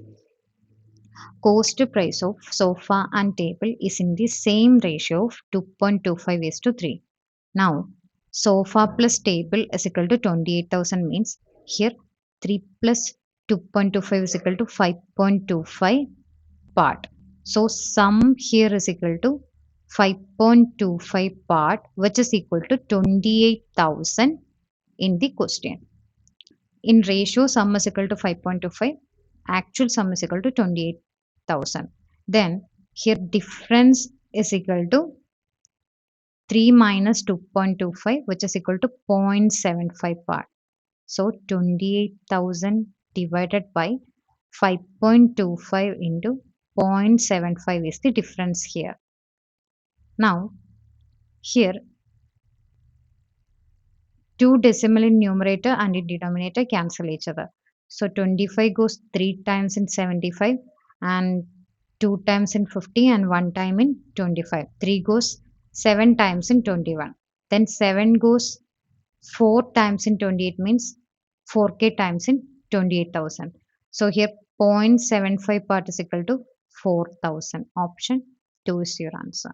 cost price of sofa and table is in the same ratio of 2.25 is to 3. Now sofa plus table is equal to 28,000 means here 3 plus 2.25 is equal to 5.25 part. So sum here is equal to 5.25 part, which is equal to 28,000 in the question. In ratio, sum is equal to 5.25. Actual sum is equal to 28,000. Then here difference is equal to 3 minus 2.25, which is equal to 0.75 part. So 28,000 divided by 5.25 into 0.75 is the difference here. Now here 2 decimal in numerator and in denominator cancel each other. So 25 goes 3 times in 75 and 2 times in 50 and 1 time in 25. 3 goes 7 times in 21. Then 7 goes 4 times in 28 means 4k times in 28,000. So here 0.75 part is equal to 4,000. Option 2 is your answer.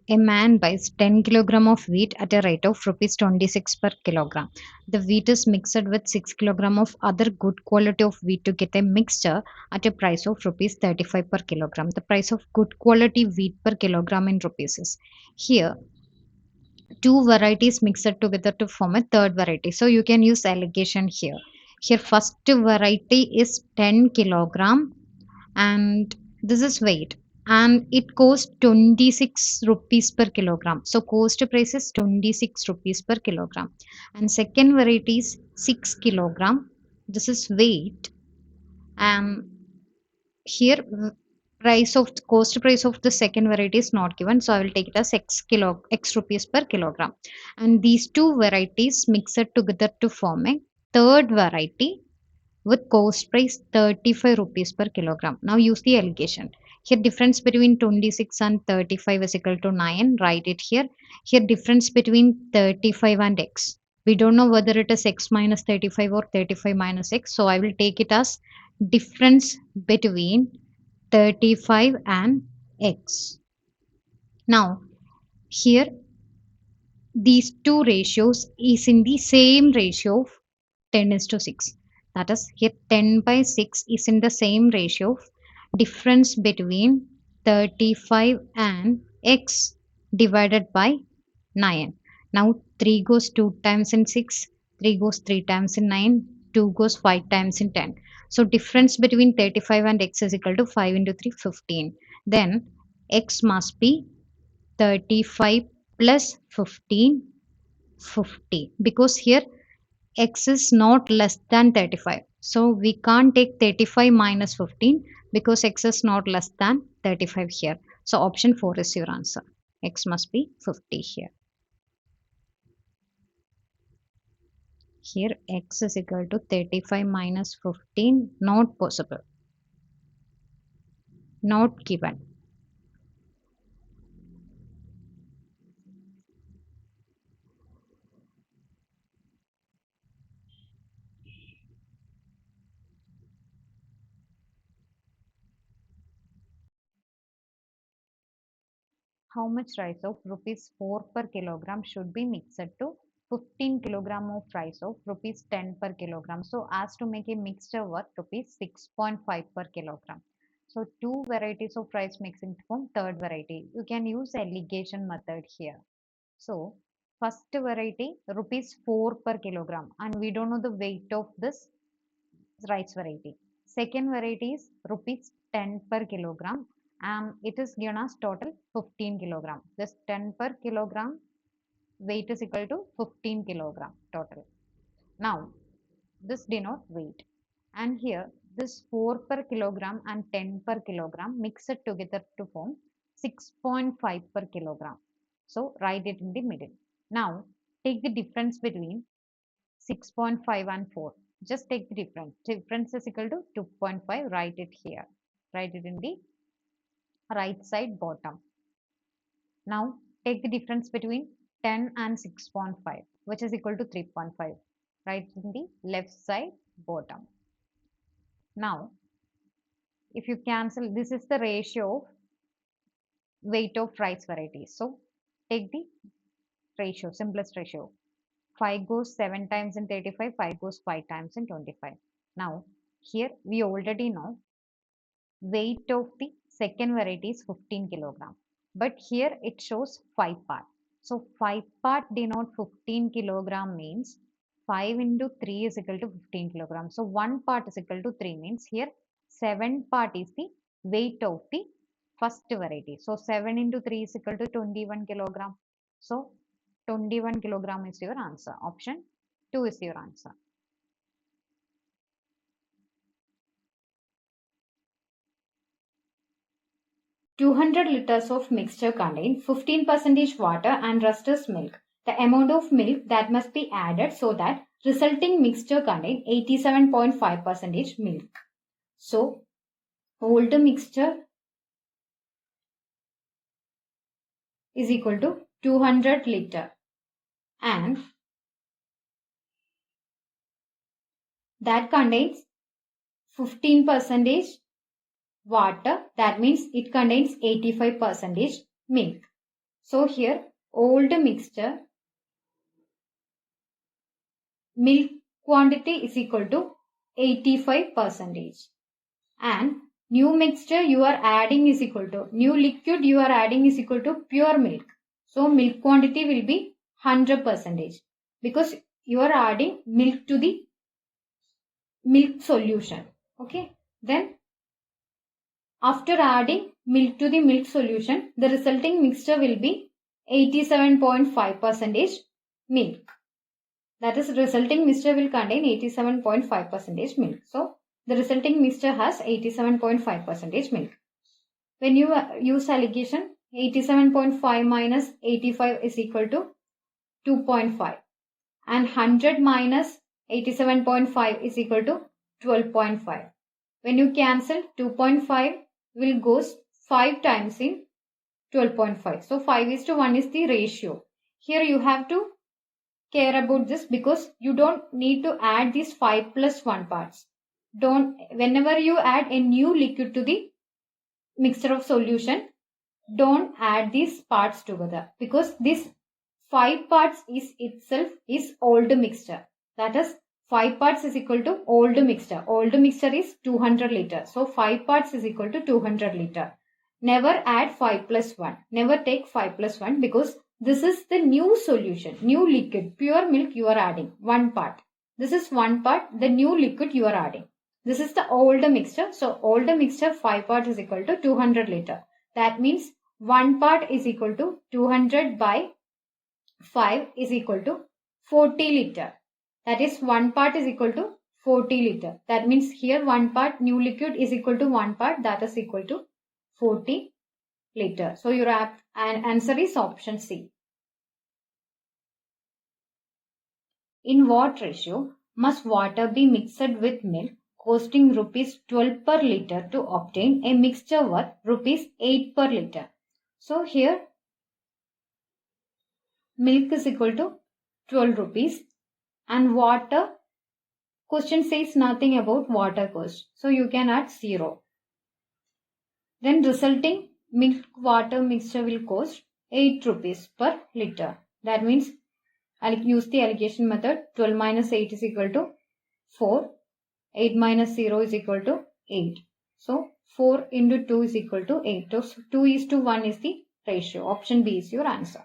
A man buys 10 kilogram of wheat at a rate of rupees 26 per kilogram. The wheat is mixed with 6 kilogram of other good quality of wheat to get a mixture at a price of rupees 35 per kilogram. The price of good quality wheat per kilogram in rupees is here two varieties mixed together to form a third variety. So you can use alligation here. Here first variety is 10 kilogram and this is weight and it costs 26 rupees per kilogram. So cost price is 26 rupees per kilogram. And second variety is 6 kilogram. This is weight and here price of cost price of the second variety is not given, so I will take it as x rupees per kilogram. And these two varieties mixed together to form a third variety with cost price 35 rupees per kilogram. Now use the alligation. Here difference between 26 and 35 is equal to 9. Write it here. Here difference between 35 and x. We don't know whether it is x minus 35 or 35 minus x. So I will take it as difference between 35 and x. Now here these two ratios is in the same ratio of 10 is to 6. That is, here 10 by 6 is in the same ratio of difference between 35 and x divided by 9. Now 3 goes 2 times in 6, 3 goes 3 times in 9, 2 goes 5 times in 10. So difference between 35 and x is equal to 5 into 3, 15. Then x must be 35 plus 15, 50, because here x is not less than 35. So we can't take 35 minus 15 because x is not less than 35 here. So option 4 is your answer. X must be 50 here. Here x is equal to 35 minus 15, not possible, not given. How much rice of rupees 4 per kilogram should be mixed to 15 kilogram of rice of rupees 10 per kilogram? So as to make a mixture worth rupees 6.5 per kilogram. So two varieties of rice mixing to form third variety. You can use alligation method here. So first variety rupees 4 per kilogram, and we don't know the weight of this rice variety. Second variety is rupees 10 per kilogram, and it is given as total 15 kilogram. This 10 per kilogram weight is equal to 15 kilogram total. Now this denote weight, and here this 4 per kilogram and 10 per kilogram mixed together to form 6.5 per kilogram. So write it in the middle. Now take the difference between 6.5 and 4. Just take the difference. Difference is equal to 2.5. Write it here. Write it in the right side bottom. Now take the difference between 10 and 6.5, which is equal to 3.5. Write it in the left side bottom. Now if you cancel, this is the ratio of weight of rice varieties. So take the ratio, simplest ratio. 5 goes 7 times in 35, 5 goes 5 times in 25. Now here we already know weight of the second variety is 15 kilogram, but here it shows 5 part. So 5 part denote 15 kilogram means 5 into 3 is equal to 15 kilogram. So 1 part is equal to 3 means here 7 part is the weight of the first variety. So 7 into 3 is equal to 21 kilogram. So 21 kilogram is your answer. Option 2 is your answer. 200 liters of mixture contain 15% water and rest is milk. The amount of milk that must be added so that resulting mixture contain 87.5% milk. So, older mixture is equal to 200 liter and that contains 15% water, that means it contains 85% milk. So here old mixture milk quantity is equal to 85% and new mixture you are adding is equal to new liquid you are adding is equal to pure milk. So milk quantity will be 100% because you are adding milk to the milk solution. Okay, then after adding milk to the milk solution, the resulting mixture will be 87.5% milk. That is, resulting mixture will contain 87.5% milk. So, the resulting mixture has 87.5% milk. When you use alligation, 87.5 minus 85 is equal to 2.5. And 100 minus 87.5 is equal to 12.5. When you cancel, 2.5 will go 5 times in 12.5. So 5:1 is the ratio. Here you have to care about this because you don't need to add these 5 plus 1 parts. Whenever you add a new liquid to the mixture of solution, don't add these parts together because this 5 parts is itself is old mixture. That is 5 parts is equal to old mixture. Old mixture is 200 liter. So 5 parts is equal to 200 liter. Never add 5 plus 1. Never take 5 plus 1 because this is the new solution, new liquid, pure milk you are adding, 1 part. This is 1 part, the new liquid you are adding. This is the old mixture. So old mixture 5 parts is equal to 200 liter. That means 1 part is equal to 200 by 5 is equal to 40 liter. That is 1 part is equal to 40 liter. That means here 1 part new liquid is equal to 1 part, that is equal to 40 liter. So your answer is option C. In what ratio must water be mixed with milk costing rupees 12 per liter to obtain a mixture worth rupees 8 per liter? So here milk is equal to 12 rupees and water, question says nothing about water cost. So you can add 0. Then resulting milk water mixture will cost 8 rupees per liter. That means I'll use the alligation method. 12 minus 8 is equal to 4. 8 minus 0 is equal to 8. So 4 into 2 is equal to 8. So 2:1 is the ratio. Option B is your answer.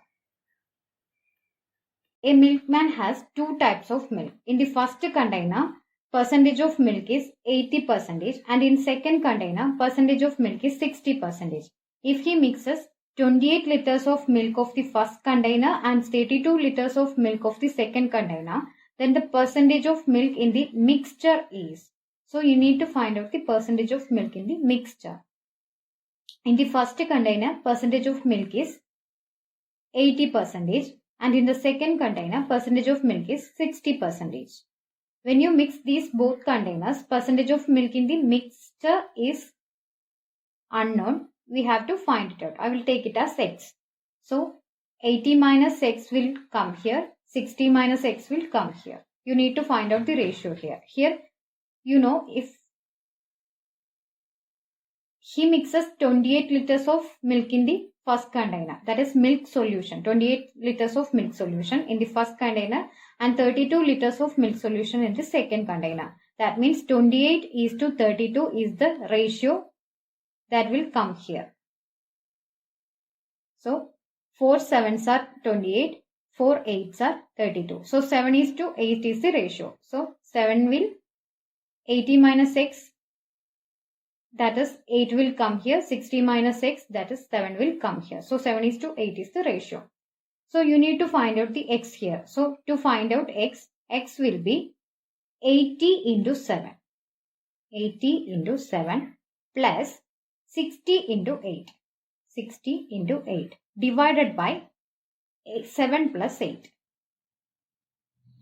A milkman has 2 types of milk. In the first container, percentage of milk is 80% and in second container, percentage of milk is 60%. If he mixes 28 liters of milk of the first container and 32 liters of milk of the second container, then the percentage of milk in the mixture is. So you need to find out the percentage of milk in the mixture. In the first container, percentage of milk is 80% and in the second container, percentage of milk is 60%. When you mix these both containers, percentage of milk in the mixture is unknown. We have to find it out. I will take it as x. So 80 minus x will come here. 60 minus x will come here. You need to find out the ratio here. Here, you know, if he mixes 28 liters of milk in the first container, that is milk solution, 28 liters of milk solution in the first container and 32 liters of milk solution in the second container. That means 28:32 is the ratio that will come here. So 4 7s are 28, 4 8s are 32. So 7:8 is the ratio. So 7 will 80 minus x, that is 8 will come here. 60 minus x, that is 7 will come here. So 7:8 is the ratio. So you need to find out the x here. So to find out x will be 80 into 7. 80 into 7 plus 60 into 8. 60 into 8 divided by 7 plus 8.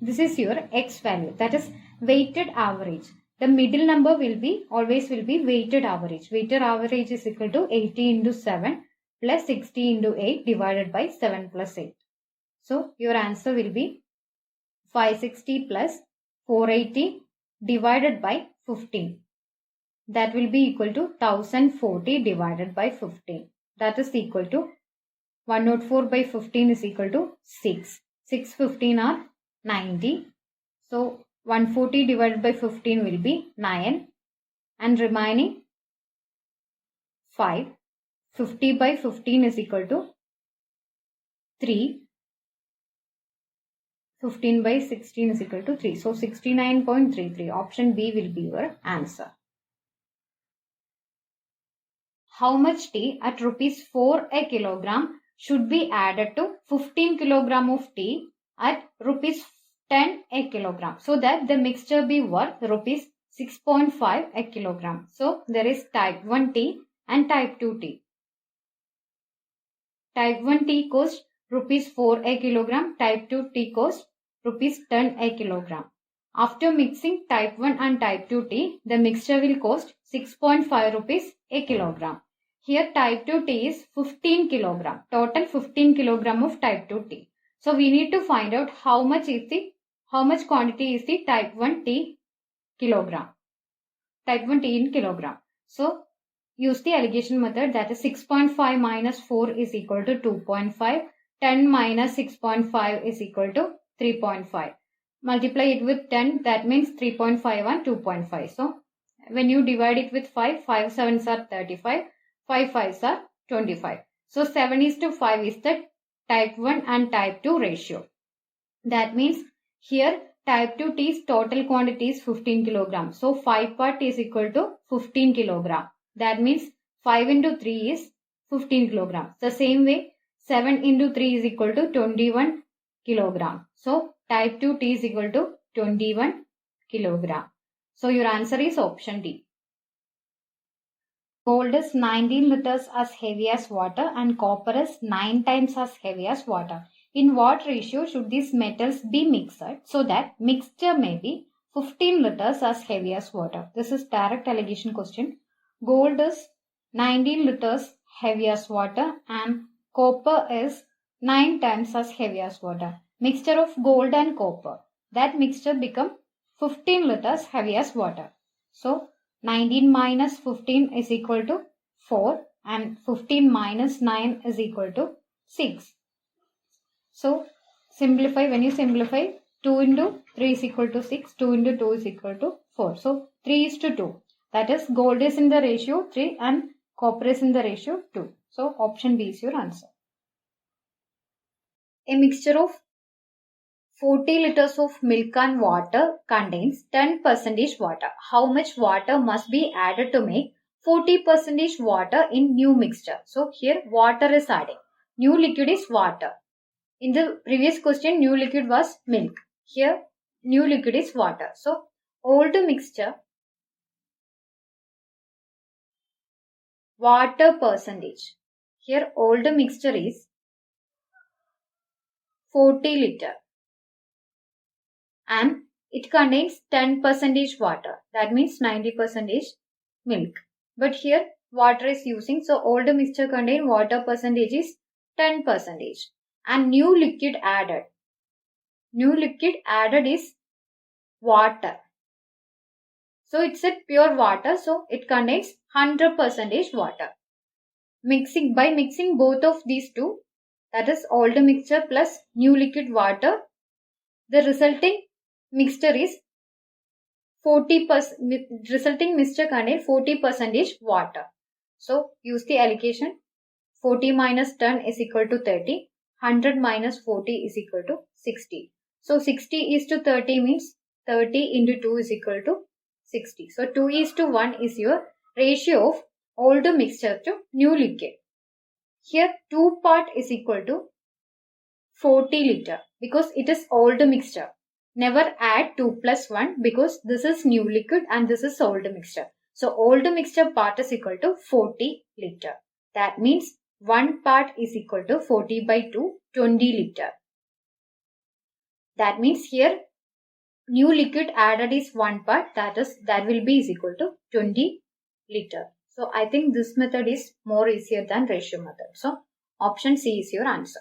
This is your x value, that is weighted average. The middle number will be always weighted average. Weighted average is equal to 80 into 7 plus 60 into 8 divided by 7 plus 8. So your answer will be 560 plus 480 divided by 15. That will be equal to 1040 divided by 15. That is equal to 104 by 15 is equal to 6. 6 15 are 90. So 140 divided by 15 will be 9 and remaining 5. 50 by 15 is equal to 3. 15 by 16 is equal to 3. So 69.33. Option B will be your answer. How much tea at rupees 4 a kilogram should be added to 15 kilogram of tea at rupees 10 a kilogram so that the mixture be worth rupees 6.5 a kilogram. So there is type 1 tea and type 2 tea. Type 1 tea costs rupees 4 a kilogram. Type 2 tea costs rupees 10 a kilogram. After mixing type 1 and type 2 tea, the mixture will cost 6.5 rupees a kilogram. Here type 2 tea is 15 kilogram. Total 15 kilogram of type 2 tea. So we need to find out how much quantity is the type 1 tea kilogram. Type 1 tea in kilogram. So use the alligation method, that is 6.5 minus 4 is equal to 2.5. 10 minus 6.5 is equal to 3.5. Multiply it with 10, that means 3.5 and 2.5. So when you divide it with 5, 5 sevens are 35, 5 fives are 25. So 7:5 is the type 1 and type 2 ratio. That means here type 2 tea's total quantity is 15 kilogram. So 5 part is equal to 15 kilogram. That means 5 into 3 is 15 kilogram. The same way 7 into 3 is equal to 21 kilogram. So type 2 tea is equal to 21 kilogram. So your answer is option D. Gold is 19 liters as heavy as water and copper is 9 times as heavy as water. In what ratio should these metals be mixed so that mixture may be 15 liters as heavy as water? This is direct allegation question. Gold is 19 liters heavy as water and copper is 9 times as heavy as water. Mixture of gold and copper. That mixture become 15 liters heavy as water. So 19 minus 15 is equal to 4 and 15 minus 9 is equal to 6. So simplify, when you simplify, 2 into 3 is equal to 6, 2 into 2 is equal to 4. So 3 is to 2. That is, gold is in the ratio 3 and copper is in the ratio 2. So option B is your answer. A mixture of 40 liters of milk and water contains 10% water. How much water must be added to make 40% water in new mixture? So here water is adding. New liquid is water. In the previous question, new liquid was milk. Here new liquid is water. So old mixture, water percentage. Here old mixture is 40 liter. And it contains 10% water. That means 90% milk. But here water is using. So old mixture contain water percentage is 10%. And new liquid added. New liquid added is water. So it's a pure water. So it contains 100% water. By mixing both of these two, that is old mixture plus new liquid water, the resulting mixture is 40%. Resulting mixture contains 40% water. So use the allocation. 40 minus 10 is equal to 30. 100 minus 40 is equal to 60. So 60 is to 30 means 30 into 2 is equal to 60. So 2 is to 1 is your ratio of old mixture to new liquid. Here 2 part is equal to 40 liter because it is old mixture. Never add 2 plus 1 because this is new liquid and this is old mixture. So old mixture part is equal to 40 liter. That means 1 part is equal to 40 by 2, 20 liter. That means here new liquid added is 1 part, that will be is equal to 20 liter. So I think this method is more easier than ratio method. So option C is your answer.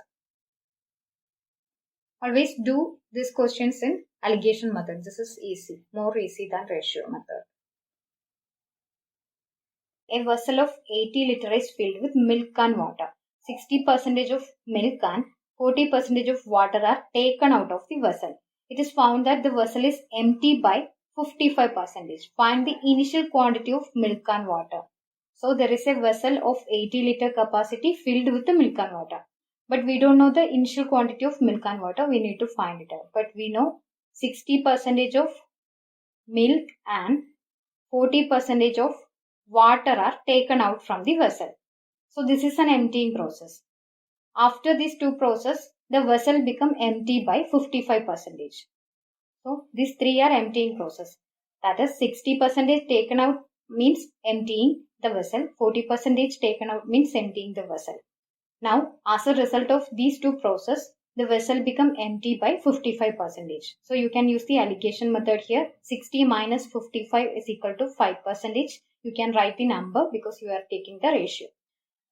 Always do these questions in alligation method. This is easy, more easy than ratio method. A vessel of 80 liter is filled with milk and water. 60% of milk and 40% of water are taken out of the vessel. It is found that the vessel is empty by 55%. Find the initial quantity of milk and water. So there is a vessel of 80 liter capacity filled with the milk and water. But we don't know the initial quantity of milk and water. We need to find it out. But we know 60% of milk and 40% of water are taken out from the vessel. So this is an emptying process. After these two processes, the vessel become empty by 55%. So these three are emptying process. That is 60% taken out means emptying the vessel. 40% taken out means emptying the vessel. Now, as a result of these two processes, the vessel become empty by 55%. So you can use the alligation method here. 60 minus 55 is equal to 5%. You can write the number because you are taking the ratio.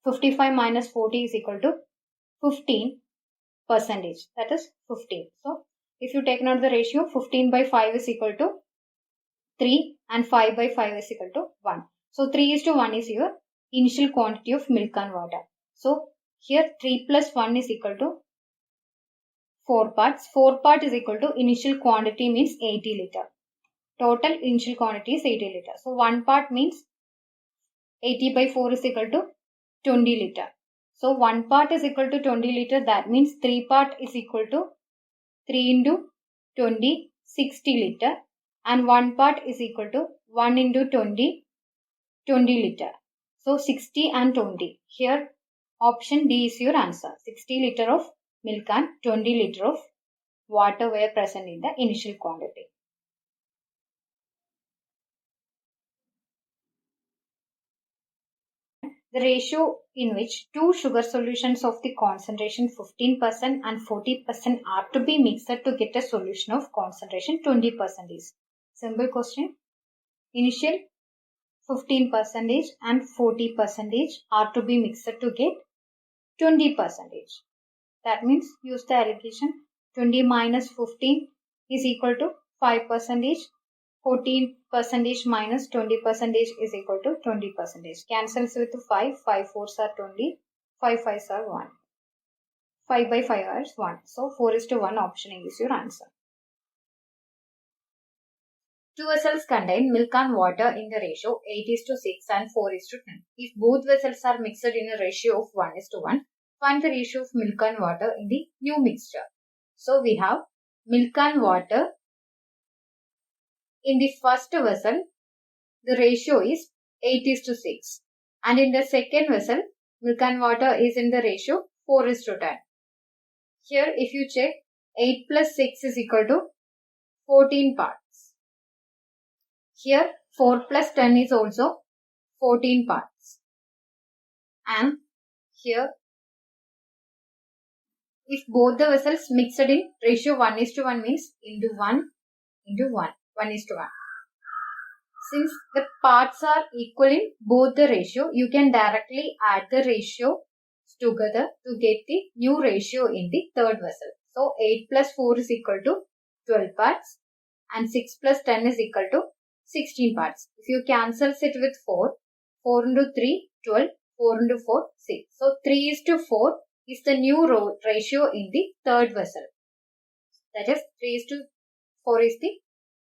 55 minus 40 is equal to 15%. That is 15. So if you take note the ratio, 15 by 5 is equal to 3 and 5 by 5 is equal to 1. So 3:1 is your initial quantity of milk and water. So here 3 plus 1 is equal to 4 parts. 4 part is equal to initial quantity means 80 liter. Total initial quantity is 80 liter. So 1 part means 80 by 4 is equal to 20 liter. So 1 part is equal to 20 liter. That means 3 part is equal to 3 into 20, 60 liter. And 1 part is equal to 1 into 20, 20 liter. So 60 and 20. Here option D is your answer. 60 liter of milk and 20 liter of water were present in the initial quantity. The ratio in which two sugar solutions of the concentration 15% and 40% are to be mixed to get a solution of concentration 20% is. Simple question. Initial 15% and 40% are to be mixed to get 20%. That means use the alligation. 20 minus 15 is equal to 5%. 14% minus 20% is equal to 20%. Cancels with 5. 5 4s are 20. 5 5s are 1. 5 by 5 is 1. So 4:1 option is your answer. Two vessels contain milk and water in the ratio 8:6 and 4:10. If both vessels are mixed in a ratio of 1:1, find the ratio of milk and water in the new mixture. So we have milk and water. In the first vessel, the ratio is 8:6. And in the second vessel, milk and water is in the ratio 4:10. Here, if you check, 8 plus 6 is equal to 14 parts. Here, 4 plus 10 is also 14 parts. And here, if both the vessels mixed in ratio 1:1 means into 1 into 1. 1:1. Since the parts are equal in both the ratio, you can directly add the ratio together to get the new ratio in the third vessel. So 8 plus 4 is equal to 12 parts and 6 plus 10 is equal to 16 parts. If you cancel it with 4, 4 into 3, 12, 4 into 4, 6. So 3:4 is the new ratio in the third vessel. That is 3:4 is the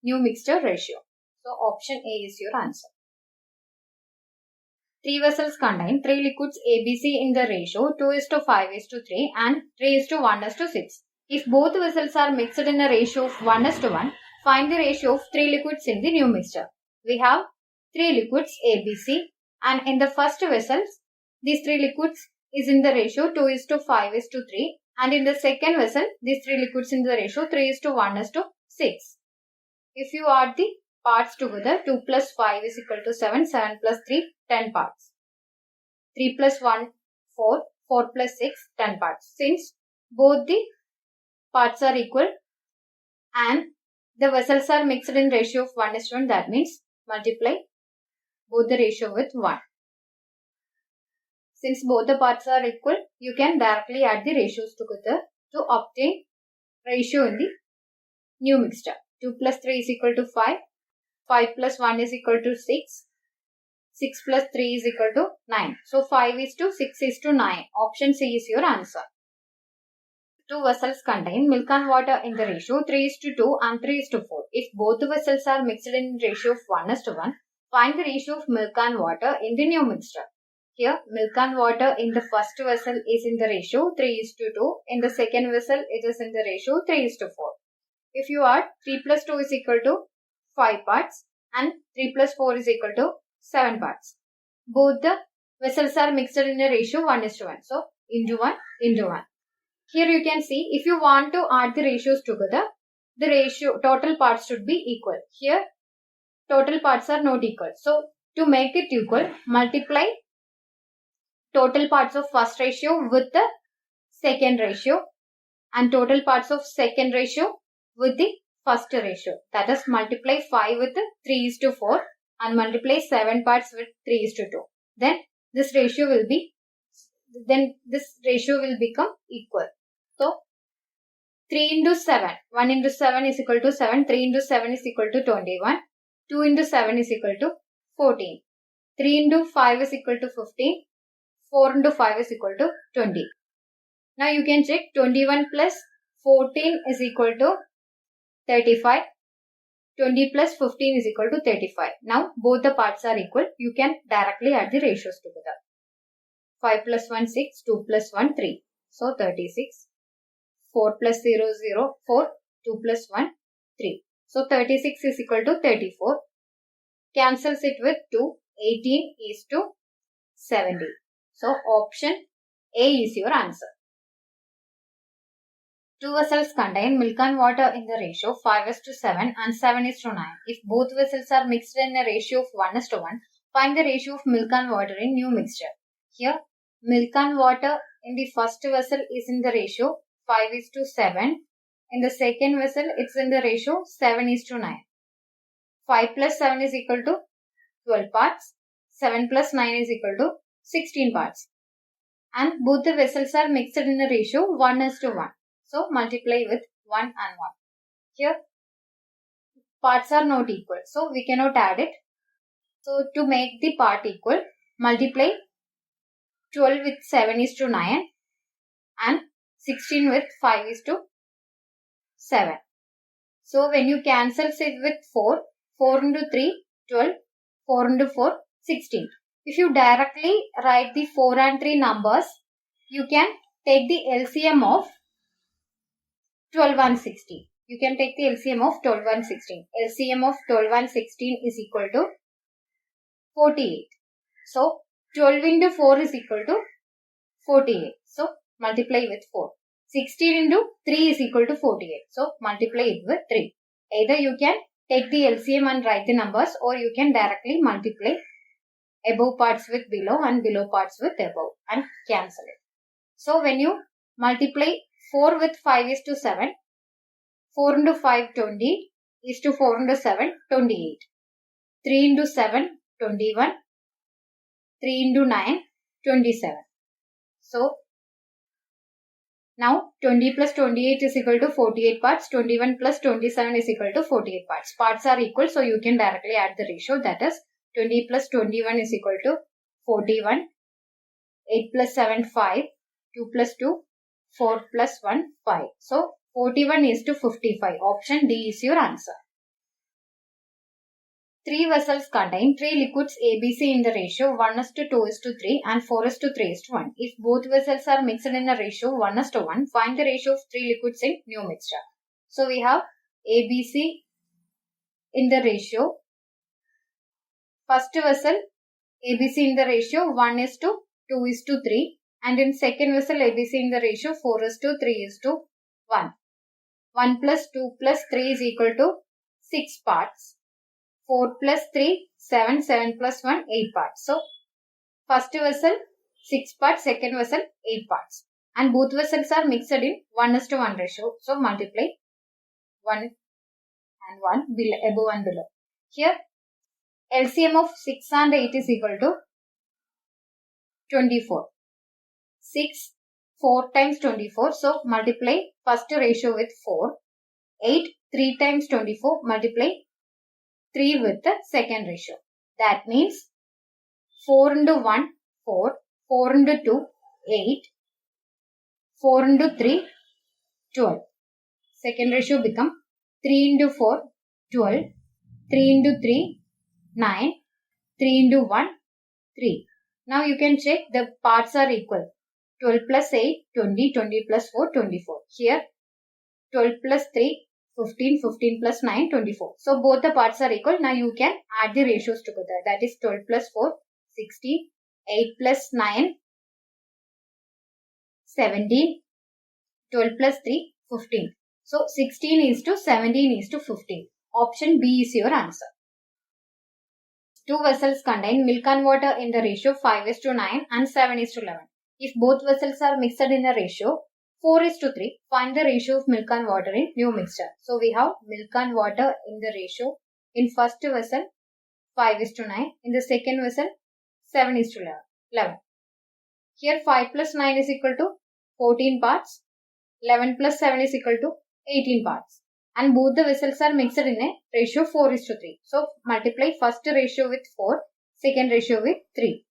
new mixture ratio. So option A is your answer. Three vessels contain 3 liquids ABC in the ratio 2:5:3 and 3:1:6. If both vessels are mixed in a ratio of 1:1, find the ratio of 3 liquids in the new mixture. We have 3 liquids ABC and in the first vessel, these 3 liquids is in the ratio 2:5:3 and in the second vessel, these 3 liquids in the ratio 3:1:6. If you add the parts together, 2 plus 5 is equal to 7, 7 plus 3, 10 parts. 3 plus 1, 4, 4 plus 6, 10 parts. Since both the parts are equal and the vessels are mixed in ratio of 1:1, that means multiply both the ratio with 1. Since both the parts are equal, you can directly add the ratios together to obtain ratio in the new mixture. 2 plus 3 is equal to 5. 5 plus 1 is equal to 6. 6 plus 3 is equal to 9. So 5:6:9. Option C is your answer. Two vessels contain milk and water in the ratio 3:2 and 3:4. If both vessels are mixed in ratio of 1:1, find the ratio of milk and water in the new mixture. Here, milk and water in the first vessel is in the ratio 3:2. In the second vessel, it is in the ratio 3:4. If you add 3 plus 2 is equal to 5 parts and 3 plus 4 is equal to 7 parts. Both the vessels are mixed in a ratio 1:1. So, into 1, into 1. Here you can see, if you want to add the ratios together, the ratio total parts should be equal. Here, total parts are not equal. So, to make it equal, multiply total parts of first ratio with the second ratio and total parts of second ratio with the first ratio. That is, multiply 5 with 3:4 and multiply 7 parts with 3:2. Then this ratio will become equal. So 3 into 7. 1 into 7 is equal to 7. 3 into 7 is equal to 21. 2 into 7 is equal to 14. 3 into 5 is equal to 15. 4 into 5 is equal to 20. Now you can check 21 plus 14 is equal to 35. 20 plus 15 is equal to 35. Now both the parts are equal. You can directly add the ratios together. 5 plus 1, 6. 2 plus 1, 3. So 36. 4 plus 0, 0. 4. 2 plus 1, 3. So 36 is equal to 34. Cancels it with 2. 18 is to 70. So option A is your answer. Two vessels contain milk and water in the ratio 5:7 and 7:9. If both vessels are mixed in a ratio of 1:1, find the ratio of milk and water in new mixture. Here, milk and water in the first vessel is in the ratio 5:7. In the second vessel, it's in the ratio 7:9. 5 plus 7 is equal to 12 parts. 7 plus 9 is equal to 16 parts. And both the vessels are mixed in a ratio 1:1. So multiply with 1 and 1. Here, parts are not equal. So we cannot add it. So to make the part equal, multiply 12 with 7:9 and 16 with 5:7. So when you cancel it with 4, 4 into 3, 12, 4 into 4, 16. If you directly write the 4 and 3 numbers, you can take the LCM of 12 and 16. You can take the LCM of 12 and 16. LCM of 12 and 16 is equal to 48. So 12 into 4 is equal to 48. So multiply with 4. 16 into 3 is equal to 48. So multiply it with 3. Either you can take the LCM and write the numbers, or you can directly multiply above parts with below and below parts with above and cancel it. So when you multiply 4 with 5:7, 4 into 5, 20, is to 4 into 7, 28. 3 into 7, 21. 3 into 9, 27. So now 20 plus 28 is equal to 48 parts. 21 plus 27 is equal to 48 parts. Parts are equal, so you can directly add the ratio. That is 20 plus 21 is equal to 41. 8 plus 7, 5. 2 plus 2, 4 plus 1, 5. So 41 is to 55. Option D is your answer. Three vessels contain three liquids ABC in the ratio 1:2:3 and 4:3:1. If both vessels are mixed in a ratio 1:1, find the ratio of three liquids in new mixture. So we have ABC in the ratio. First vessel ABC in the ratio 1:2:3, and in second vessel ABC in the ratio 4:3:1. 1 plus 2 plus 3 is equal to 6 parts. 4 plus 3, 7, 7 plus 1, 8 parts. So, first vessel 6 parts, second vessel 8 parts. And both vessels are mixed in 1:1 ratio. So, multiply 1 and 1 above and below. Here, LCM of 6 and 8 is equal to 24. 6, 4 times 24. So, multiply first ratio with 4. 8, 3 times 24. Multiply 3 with the second ratio. That means 4 into 1, 4. 4 into 2, 8. 4 into 3, 12. Second ratio become 3 into 4, 12. 3 into 3, 9. 3 into 1, 3. Now you can check the parts are equal. 12 plus 8, 20. 20 plus 4, 24. Here 12 plus 3, 15, 15 plus 9, 24. So both the parts are equal. Now you can add the ratios together. That is 12 plus 4, 16. 8 plus 9, 17. 12 plus 3, 15. So 16 is to 17 is to 15. Option B is your answer. Two vessels contain milk and water in the ratio 5:9 and 7:11. If both vessels are mixed in a ratio 4:3. Find the ratio of milk and water in new mixture. So we have milk and water in the ratio. In first vessel 5:9. In the second vessel 7:11. Here 5 plus 9 is equal to 14 parts. 11 plus 7 is equal to 18 parts. And both the vessels are mixed in a ratio 4:3. So multiply first ratio with 4, second ratio with 3.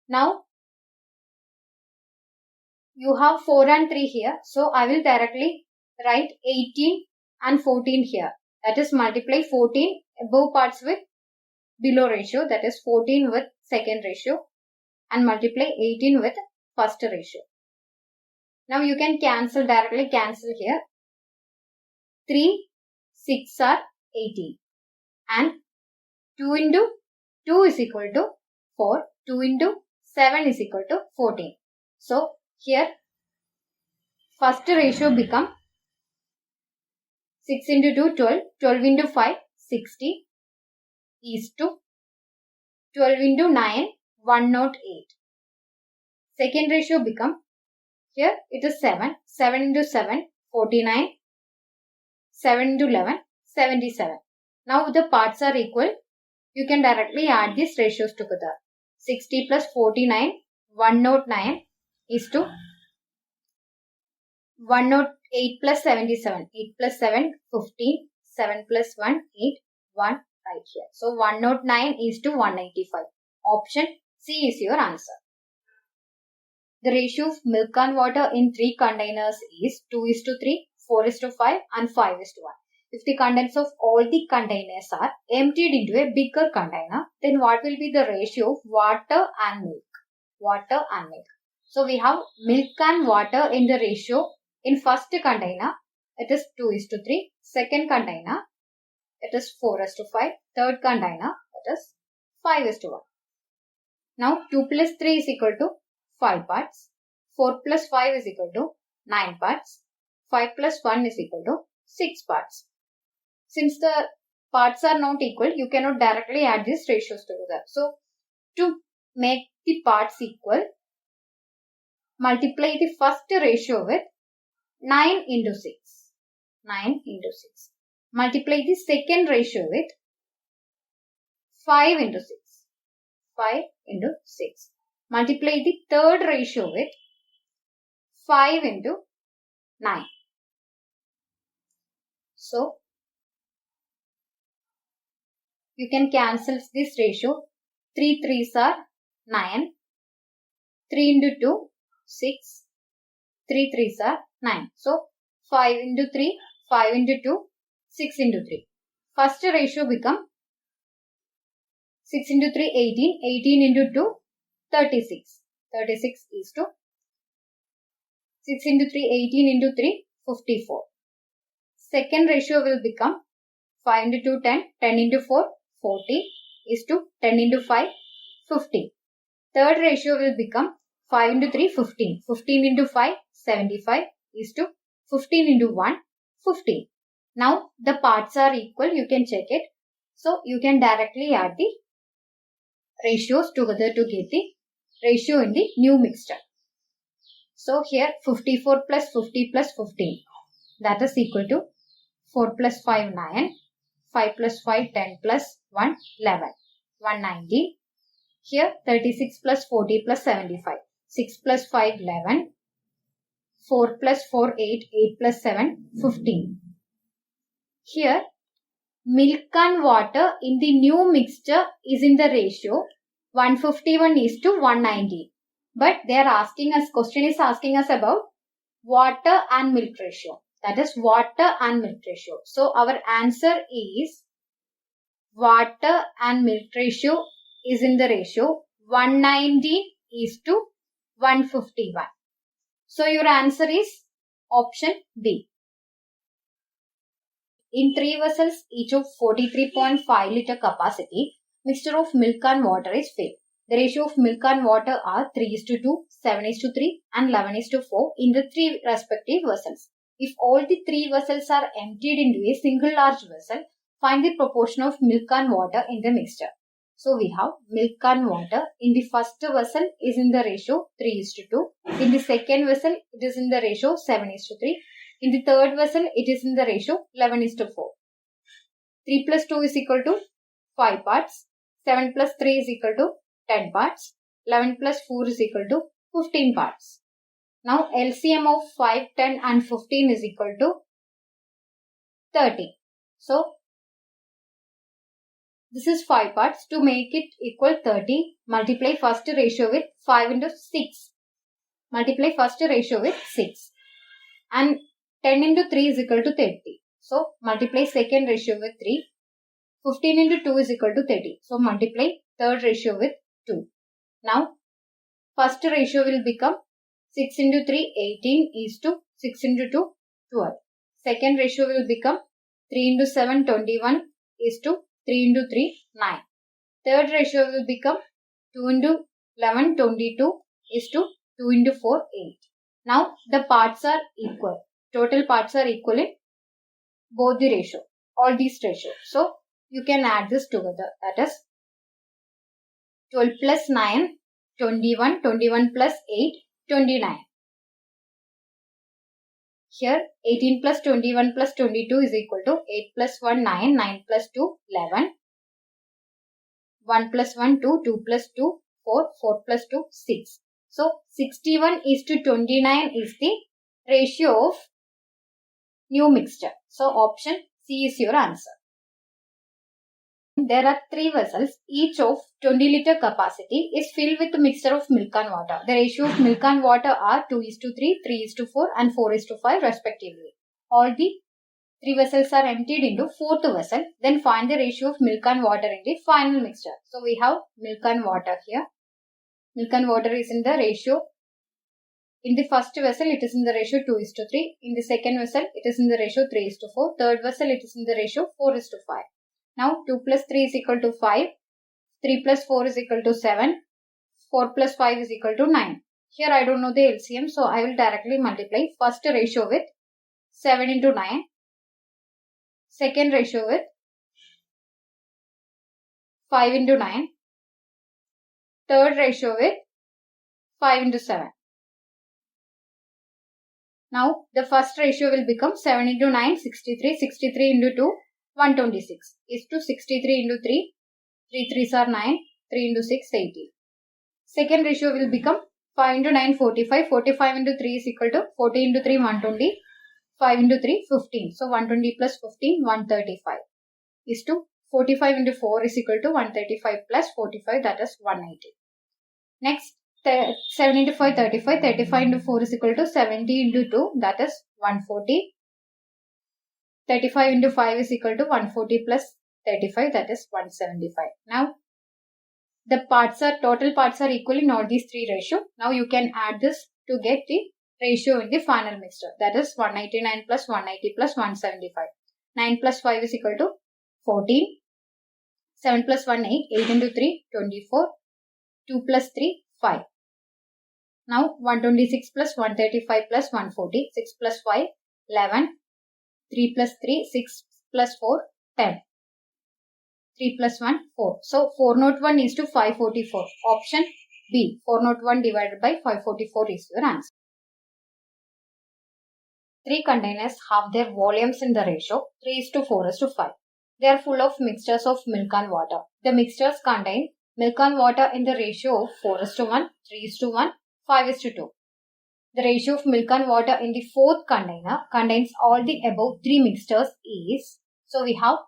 Now you have 4 and 3 here. So I will directly write 18 and 14 here. That is multiply 14 above parts with below ratio. That is 14 with second ratio. And multiply 18 with first ratio. Now you can directly cancel here. 3, 6 are 18. And 2 into 2 is equal to 4. 2 into 7 is equal to 14. So here first ratio become 6 into 2, 12. 12 into 5, 60 is to 12 into 9, 108. Second ratio become, here it is 7. 7 into 7, 49. 7 into 11, 77. Now the parts are equal. You can directly add these ratios together. 60 plus 49, 109 is to 108 plus 77. 8 plus 7, 15. 7 plus 1, 8. 1 right here. So 109 is to 195. Option C is your answer. The ratio of milk and water in 3 containers is 2:3, 4:5 and 5:1. If the contents of all the containers are emptied into a bigger container, then what will be the ratio of water and milk? Water and milk. So we have milk and water in the ratio in first container, it is 2:3. Second container, it is 4:5. Third container, it is 5:1. Now 2 plus 3 is equal to 5 parts. 4 plus 5 is equal to 9 parts. 5 plus 1 is equal to 6 parts. Since the parts are not equal, you cannot directly add these ratios together. So, to make the parts equal, multiply the first ratio with 9 into 6. 9 into 6. Multiply the second ratio with 5 into 6. 5 into 6. Multiply the third ratio with 5 into 9. So, you can cancel this ratio. 3 3s are 9. 3 into 2, 6. 3 3s are 9. So, 5 into 3, 5 into 2, 6 into 3. First ratio become 6 into 3, 18. 18 into 2, 36. 36 is to 6 into 3, 18 into 3, 54. Second ratio will become 5 into 2, 10. 10 into 4, 40 is to 10 into 5, 50. Third ratio will become 5 into 3, 15. 15 into 5, 75 is to 15 into 1, 15. Now the parts are equal. You can check it. So you can directly add the ratios together to get the ratio in the new mixture. So here 54 plus 50 plus 15. That is equal to 4 plus 5, 9. 5 plus 5, 10 plus 1, 11. 190. Here 36 plus 40 plus 75. 6 plus 5, 11. 4 plus 4, 8. 8 plus 7, 15. Here milk and water in the new mixture is in the ratio 151 is to 190. But they are asking us, question is asking us about water and milk ratio. That is water and milk ratio. So our answer is water and milk ratio is in the ratio 190 is to 151. So your answer is option B. In 3 vessels, each of 43.5 liter capacity, mixture of milk and water is filled. The ratio of milk and water are 3:2, 7:3 and 11:4 in the 3 respective vessels. If all the 3 vessels are emptied into a single large vessel, find the proportion of milk and water in the mixture. So we have milk and water. In the first vessel is in the ratio 3:2. In the second vessel it is in the ratio 7:3. In the third vessel it is in the ratio 11:4. 3 plus 2 is equal to 5 parts. 7 plus 3 is equal to 10 parts. 11 plus 4 is equal to 15 parts. Now LCM of 5, 10 and 15 is equal to 30. So this is 5 parts. To make it equal 30, multiply first ratio with 5 into 6. Multiply first ratio with 6. And 10 into 3 is equal to 30. So multiply second ratio with 3. 15 into 2 is equal to 30. So multiply third ratio with 2. Now first ratio will become 6 into 3, 18 is to 6 into 2, 12. Second ratio will become 3 into 7, 21 is to 3 into 3, 9. Third ratio will become 2 into 11, 22 is to 2 into 4, 8. Now the parts are equal. Total parts are equal in both the ratio, all these ratios. So you can add this together. That is 12 plus 9, 21, 21 plus 8, 29. Here 18 plus 21 plus 22 is equal to 8 plus 1, 9, 9 plus 2, 11. 1 plus 1, 2, 2 plus 2, 4, 4 plus 2, 6. So 61 is to 29 is the ratio of new mixture. So option C is your answer. There are 3 vessels, each of 20 liter capacity is filled with a mixture of milk and water. The ratio of milk and water are 2:3, 3:4 and 4:5 respectively. All the 3 vessels are emptied into 4th vessel. Then find the ratio of milk and water in the final mixture. So we have milk and water here. Milk and water is in the ratio. In the first vessel it is in the ratio 2:3. In the second vessel it is in the ratio 3:4. Third vessel it is in the ratio 4:5. Now 2 plus 3 is equal to 5. 3 plus 4 is equal to 7. 4 plus 5 is equal to 9. Here I don't know the LCM, so I will directly multiply first ratio with 7 into 9. Second ratio with 5 into 9. Third ratio with 5 into 7. Now the first ratio will become 7 into 9, 63. 63 into 2, 126 is to 63 into 3. 3 3s are 9. 3 into 6, 80. Second ratio will become 5 into 9, 45. 45 into 3 is equal to 40 into 3, 120. 5 into 3, 15. So 120 plus 15, 135 is to 45 into 4 is equal to 135 plus 45, that is 180. Next 7 into 5, 35. 35 into 4 is equal to 70 into 2, that is 140. 35 into 5 is equal to 140 plus 35, that is 175. Now the total parts are equal in all these 3 ratios. Now you can add this to get the ratio in the final mixture. That is 199 plus 180 plus 175. 9 plus 5 is equal to 14. 7 plus 1, 8. 8 into 3, 24. 2 plus 3, 5. Now 126 plus 135 plus 140. 6 plus 5, 11. 3 plus 3, 6 plus 4, 10. 3 plus 1, 4. So 401 is to 544. Option B. 401 divided by 544 is your answer. 3 containers have their volumes in the ratio 3:4:5. They are full of mixtures of milk and water. The mixtures contain milk and water in the ratio of 4:1, 3:1, 5:2. The ratio of milk and water in the 4th container contains all the above 3 mixtures is, so we have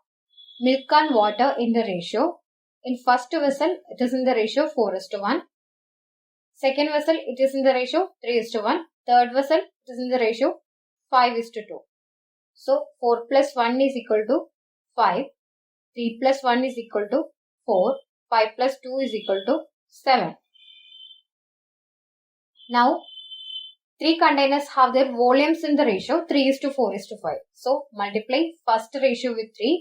milk and water in the ratio. In first vessel it is in the ratio 4:1. Second vessel it is in the ratio 3:1. Third vessel it is in the ratio 5:2. So 4 plus 1 is equal to 5. 3 plus 1 is equal to 4. 5 plus 2 is equal to 7. Now 3 containers have their volumes in the ratio 3:4:5. So multiply first ratio with 3,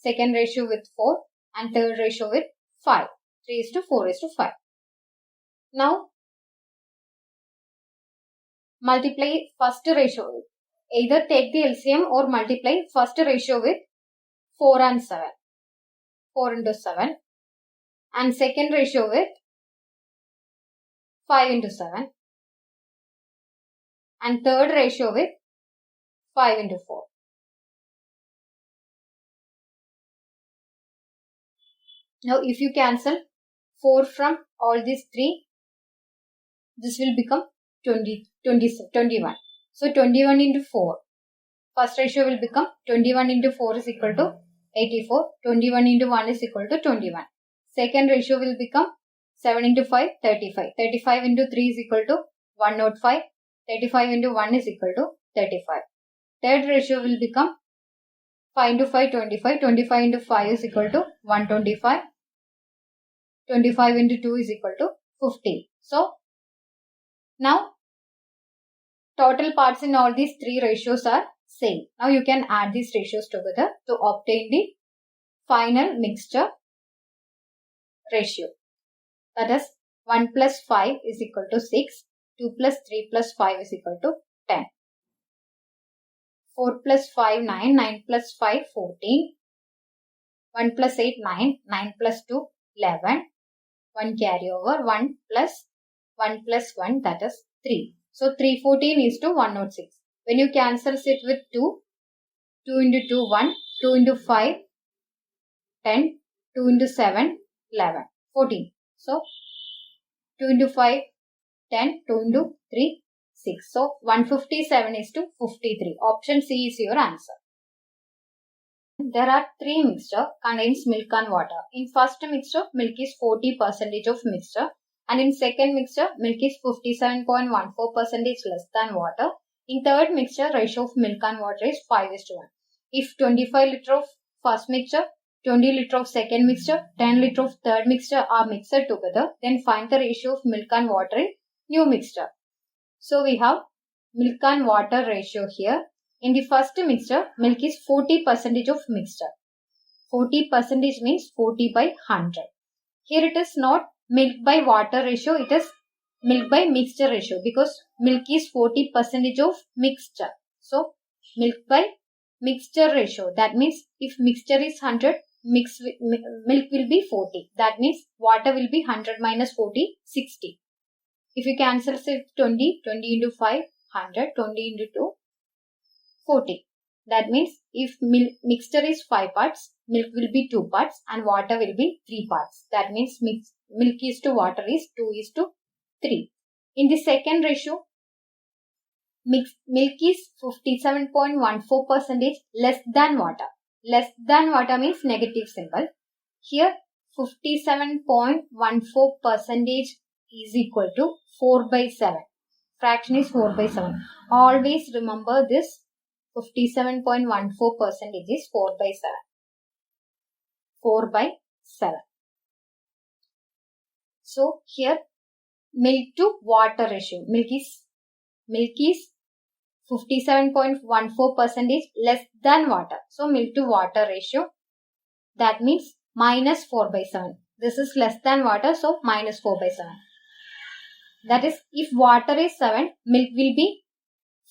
second ratio with 4 and third ratio with 5. 3:4:5. Now multiply first ratio. Either take the LCM or multiply first ratio with 4 and 7. 4 into 7 and second ratio with 5:7 and third ratio with 5:4. Now if you cancel 4 from all these 3, this will become 21. So 21 into 4. First ratio will become 21 into 4 is equal to 84. 21 into 1 is equal to 21. Second ratio will become 7 into 5, 35. 35 into 3 is equal to 105. 35 into 1 is equal to 35. Third ratio will become 5 into 5, 25. 25 into 5 is equal to 125. 25 into 2 is equal to 50. So, now total parts in all these 3 ratios are same. Now you can add these ratios together to obtain the final mixture ratio. That is 1 plus 5 is equal to 6. 2 plus 3 plus 5 is equal to 10. 4 plus 5, 9. 9 plus 5, 14. 1 plus 8, 9. 9 plus 2, 11. 1 carry over. 1 plus 1, that is 3. So 314 is to 106. When you cancel it with 2, 2 into 2, 1. 2 into 5, 10. 2 into 7, 11. 14. So 2 into 5, 10. 2 into 3, 6. So 157 is to 53. Option C is your answer. There are 3 mixture contains milk and water. In first mixture, milk is 40% of mixture. And in second mixture, milk is 57.14% less than water. In third mixture, ratio of milk and water is 5:1. If 25 liter of first mixture, 20 liter of second mixture, 10 liter of third mixture are mixed together, then find the ratio of milk and water in new mixture. So we have milk and water ratio here. In the first mixture, milk is 40% of mixture. 40% means 40 by 100. Here it is not milk by water ratio, it is milk by mixture ratio because milk is 40% of mixture. So milk by mixture ratio, that means if mixture is 100, milk will be 40. That means water will be 100 minus 40, 60. If you cancel say 20, 20 into 5, 100, 20 into 2, 40. That means if mixture is 5 parts, milk will be 2 parts and water will be 3 parts. That means milk is to water is 2:3. In the second ratio, milk is 57.14% less than water. Less than water means negative symbol. Here 57.14% is equal to 4 by 7. Fraction is 4 by 7. Always remember this 57.14% is 4 by 7. 4 by 7. So here milk to water ratio. Milk is 57.14% less than water. So milk to water ratio, that means minus 4 by 7. This is less than water, so minus 4 by 7. That is, if water is 7, milk will be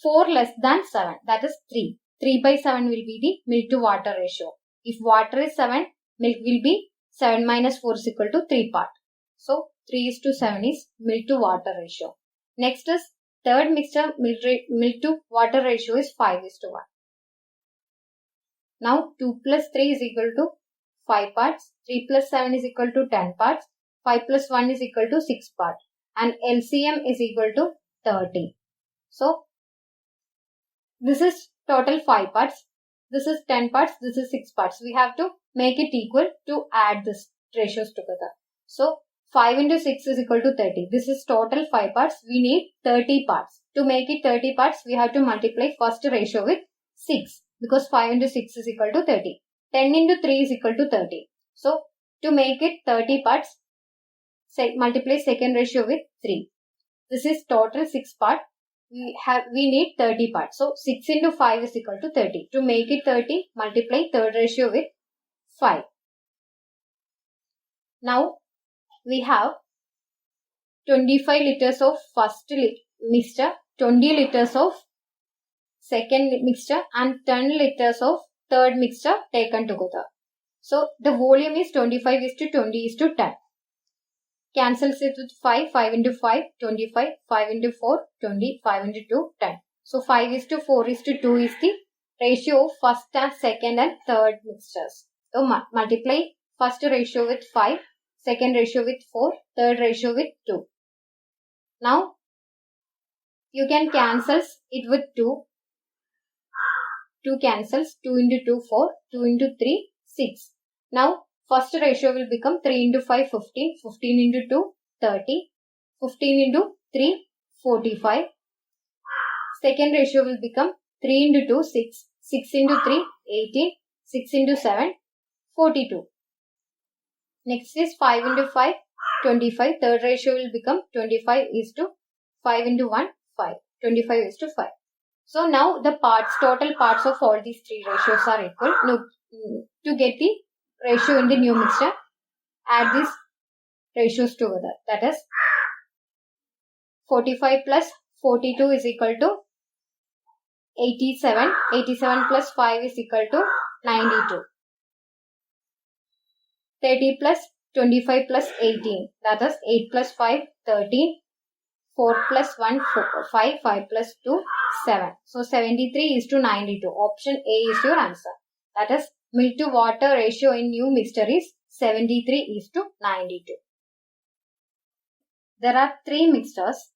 4 less than 7. That is 3. 3 by 7 will be the milk to water ratio. If water is 7, milk will be 7 minus 4 is equal to 3 part. So 3:7 is milk to water ratio. Next is third mixture, milk to water ratio is 5:1. Now 2 plus 3 is equal to 5 parts. 3 plus 7 is equal to 10 parts. 5 plus 1 is equal to 6 parts. And LCM is equal to 30. So this is total 5 parts. This is 10 parts. This is 6 parts. We have to make it equal to add these ratios together. So 5 into 6 is equal to 30. This is total 5 parts. We need 30 parts. To make it 30 parts, we have to multiply first ratio with 6. Because 5 into 6 is equal to 30. 10 into 3 is equal to 30. So to make it 30 parts, multiply second ratio with 3. This is total 6 part. We need 30 parts. So 6 into 5 is equal to 30. To make it 30, multiply third ratio with 5. Now we have 25 liters of first mixture, 20 liters of second mixture and 10 liters of third mixture taken together. So the volume is 25:20:10. cancels it with 5. 5 into 5, 25. 5 into 4, 20. 5 into 2, 10. So 5 is to 4 is to 2 is the ratio of first and second and third mixtures. So multiply first ratio with 5, second ratio with 4, third ratio with 2. Now you can cancel it with 2. 2 cancels. 2 into 2, 4. 2 into 3, 6. Now first ratio will become 3 into 5, 15. 15 into 2, 30. 15 into 3, 45. Second ratio will become 3 into 2, 6. 6 into 3, 18. 6 into 7, 42. Next is 5 into 5, 25. Third ratio will become 25 is to 5 into 1, 5. 25 is to 5. So now the total parts of all these three ratios are equal. Now, to get the ratio in the new mixture, add these ratios together. That is 45 plus 42 is equal to 87. 87 plus 5 is equal to 92. 30 plus 25 plus 18. That is 8 plus 5, 13. 4 plus 1, 4, 5. 5 plus 2, 7. So 73 is to 92. Option A is your answer. That is milk to water ratio in new mixture is 73 is to 92. There are three mixtures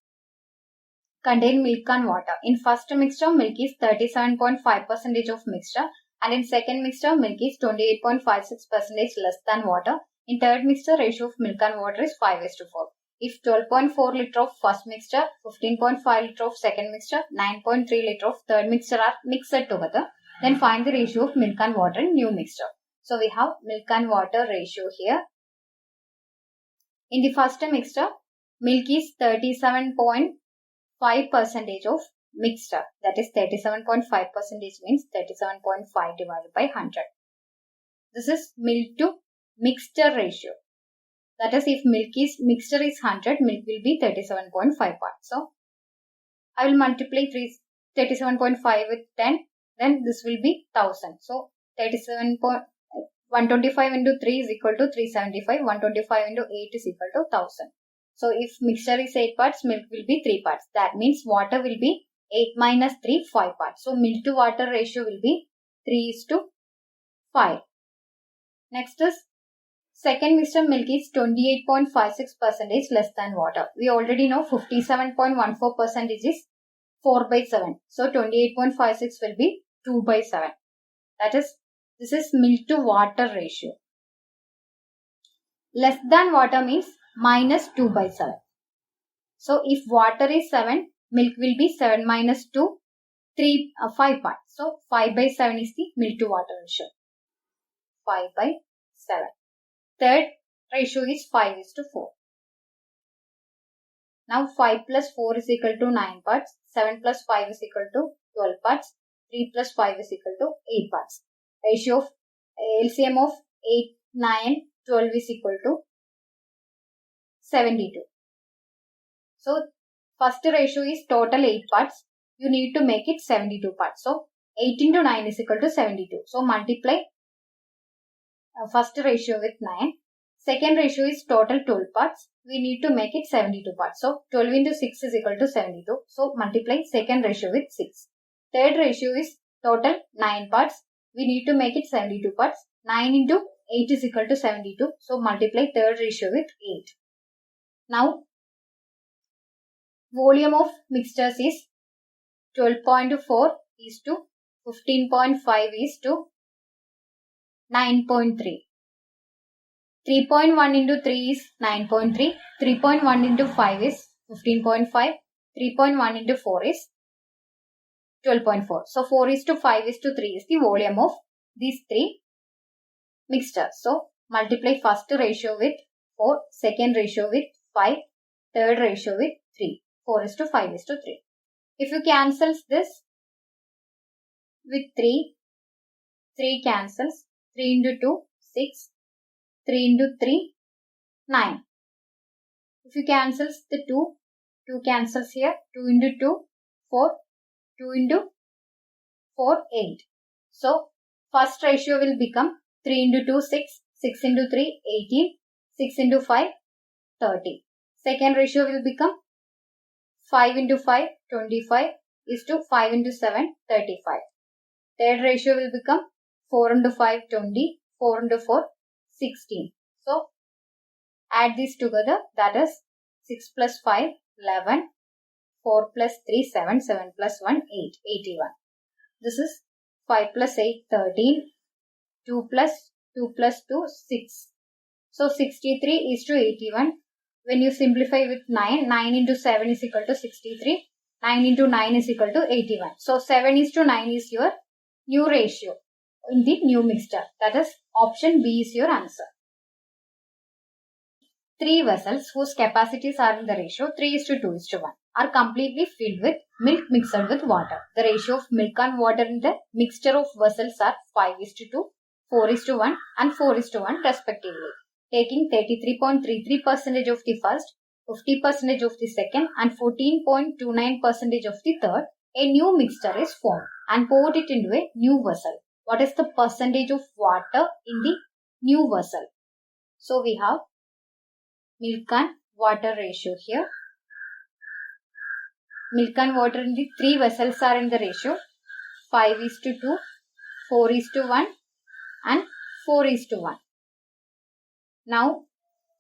contain milk and water. In first mixture, milk is 37.5% of mixture, and in second mixture, milk is 28.56% less than water. In third mixture, ratio of milk and water is 5:4. If 12.4 liter of first mixture, 15.5 liter of second mixture, 9.3 liter of third mixture are mixed together, then find the ratio of milk and water in new mixture. So we have milk and water ratio here. In the first mixture, milk is 37.5% of mixture. That is 37.5% means 37.5 divided by 100. This is milk to mixture ratio. That is, if mixture is 100, milk will be 37.5 parts. So I will multiply 37.5 with 10, then this will be 1000. So 125 into 3 is equal to 375. 125 into 8 is equal to 1000. So if mixture is 8 parts, milk will be 3 parts. That means water will be 8 minus 3, 5 parts. So milk to water ratio will be 3:5. Next is second mixture milk is 28.56% less than water. We already know 57.14% is 4/7. So 28.56 will be 2/7. That is, this is milk to water ratio. Less than water means minus 2/7. So if water is 7, milk will be 7 minus 2, 5 parts. So 5/7 is the milk to water ratio. 5/7. Third ratio is 5:4. Now 5 plus 4 is equal to 9 parts. 7 plus 5 is equal to 12 parts. 3 plus 5 is equal to 8 parts. Ratio of LCM of 8, 9, 12 is equal to 72. So first ratio is total 8 parts. You need to make it 72 parts. So 8 into 9 is equal to 72. So multiply first ratio with 9. Second ratio is total 12 parts. We need to make it 72 parts. So 12 into 6 is equal to 72. So multiply second ratio with 6. Third ratio is total 9 parts. We need to make it 72 parts. 9 into 8 is equal to 72. So multiply third ratio with 8. Now volume of mixtures is 12.4 is to 15.5 is to 9.3. 3.1 into 3 is 9.3. 3.1 into 5 is 15.5. 3.1 into 4 is 12.4. So 4:5:3 is the volume of these three mixtures. So multiply first ratio with 4, second ratio with 5, third ratio with 3. 4:5:3. If you cancel this with 3, 3 cancels. 3 into 2, 6. 3 into 3, 9. If you cancel the 2, 2 cancels here. 2 into 2, 4. 2 into 4, 8. So first ratio will become 3 into 2, 6. 6 into 3, 18. 6 into 5, 30. Second ratio will become 5 into 5, 25 is to 5 into 7, 35. Third ratio will become 4 into 5, 20, 4 into 4, 16. So, add these together, that is 6 plus 5, 11, 4 plus 3, 7, 7 plus 1, 8, 81. This is 5 plus 8, 13, 2 plus 2 plus 2, 6. So, 63 is to 81. When you simplify with 9, 9 into 7 is equal to 63. 9 into 9 is equal to 81. So, 7 is to 9 is your new ratio in the new mixture. That is option B is your answer. 3 vessels whose capacities are in the ratio 3 is to 2 is to 1 are completely filled with milk mixed with water. The ratio of milk and water in the mixture of vessels are 5 is to 2, 4 is to 1 and 4 is to 1 respectively. Taking 33.33% of the first, 50% of the second and 14.29% of the third, a new mixture is formed and poured it into a new vessel. What is the percentage of water in the new vessel? So we have milk and water ratio here. Milk and water in the 3 vessels are in the ratio 5 is to 2, 4 is to 1 and 4 is to 1. Now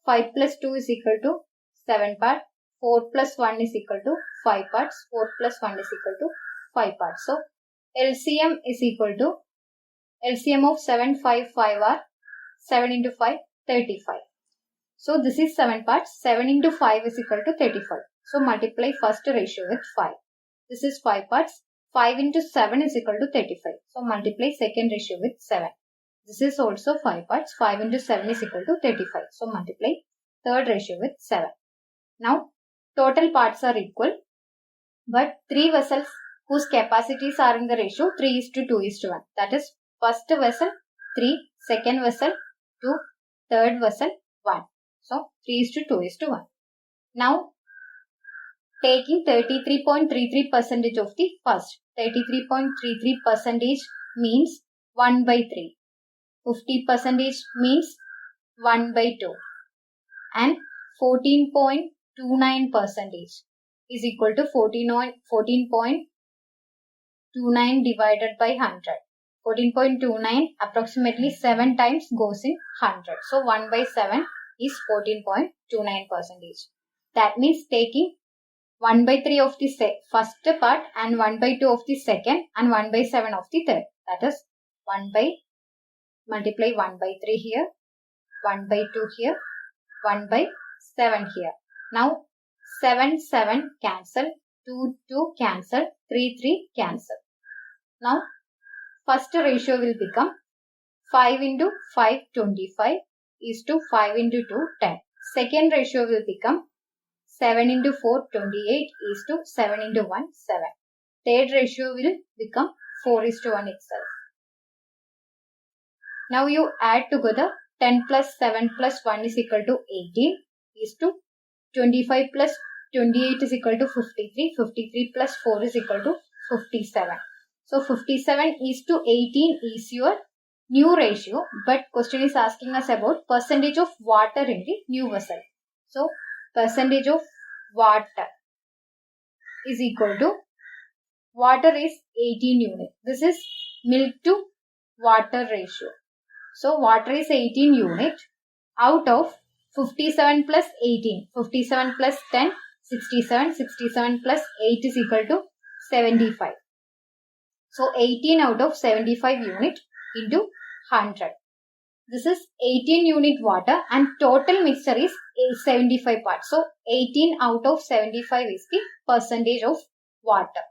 5 plus 2 is equal to 7 parts, 4 plus 1 is equal to 5 parts, 4 plus 1 is equal to 5 parts. So LCM is equal to LCM of 7, 5, 5 are 7 into 5, 35. So this is 7 parts, 7 into 5 is equal to 35. So multiply first ratio with 5. This is 5 parts, 5 into 7 is equal to 35. So multiply second ratio with 7. This is also 5 parts, 5 into 7 is equal to 35. So multiply third ratio with 7. Now total parts are equal, but 3 vessels whose capacities are in the ratio 3 is to 2 is to 1. That is first vessel 3, second vessel 2, third vessel 1. So 3 is to 2 is to 1. Now taking 33.33% of the first. 33.33% means 1 by 3. 50% means 1 by 2. And 14.29% is equal to 14.29 divided by 100. 14.29 approximately 7 times goes in 100. So 1 by 7 is 14.29%. That means taking 1 by 3 of the first part and 1 by 2 of the second and 1 by 7 of the third. That is 1 by, multiply 1 by 3 here, 1 by 2 here, 1 by 7 here. Now 7, 7 cancel, 2, 2 cancel, 3, 3 cancel. Now first ratio will become 5 into 5, 25 is to 5 into 2, 10. Second ratio will become 7 into 4, 28 is to 7 into 1, 7. Third ratio will become 4 is to 1 itself. Now you add together 10 plus 7 plus 1 is equal to 18 is to 25 plus 28 is equal to 53. 53 plus 4 is equal to 57. So 57 is to 18 is your new ratio, but question is asking us about percentage of water in the new vessel. So percentage of water is equal to, water is 18 unit. This is milk to water ratio. So water is 18 unit out of 57 plus 18. 57 plus 10, 67. 67 plus 8 is equal to 75. So 18 out of 75 unit into 100. This is 18 unit water and total mixture is 75 parts. So 18 out of 75 is the percentage of water.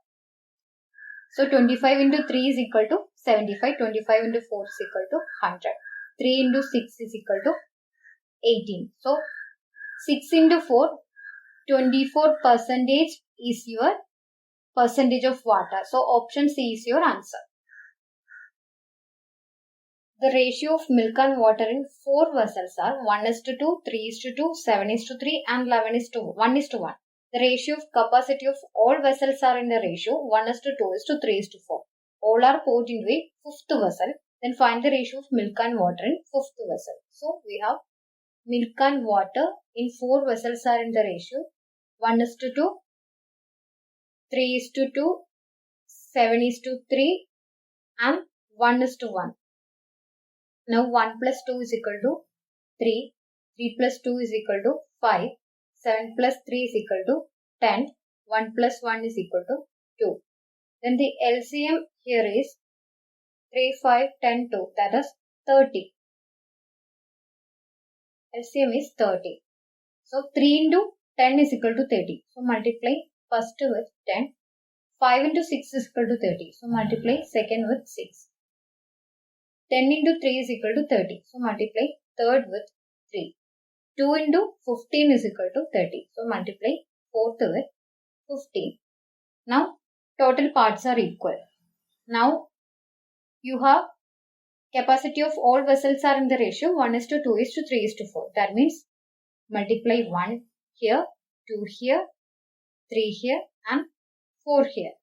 So 25 into 3 is equal to 75. 25 into 4 is equal to 100. 3 into 6 is equal to 18. So 6 into 4, 24% is your percentage of water. So option C is your answer. The ratio of milk and water in 4 vessels are 1 is to 2, 3 is to 2, 7 is to 3 and 11 is to 1 is to 1. The ratio of capacity of all vessels are in the ratio 1 is to 2 is to 3 is to 4. All are poured into a 5th vessel. Then find the ratio of milk and water in 5th vessel. So we have milk and water in 4 vessels are in the ratio 1:2, 3:2, 7:3 and 1:1. Now 1 plus 2 is equal to 3, 3 plus 2 is equal to 5, 7 plus 3 is equal to 10, 1 plus 1 is equal to 2. Then the LCM here is 3, 5, 10, 2, that is 30. LCM is 30. So 3 into 10 is equal to 30. So multiply first with 10. 5 into 6 is equal to 30. So multiply second with 6. 10 into 3 is equal to 30. So multiply third with 3. 2 into 15 is equal to 30. So multiply fourth with 15. Now total parts are equal. Now you have capacity of all vessels are in the ratio 1:2:3:4. That means multiply 1 here, 2 here, 3 here and 4 here.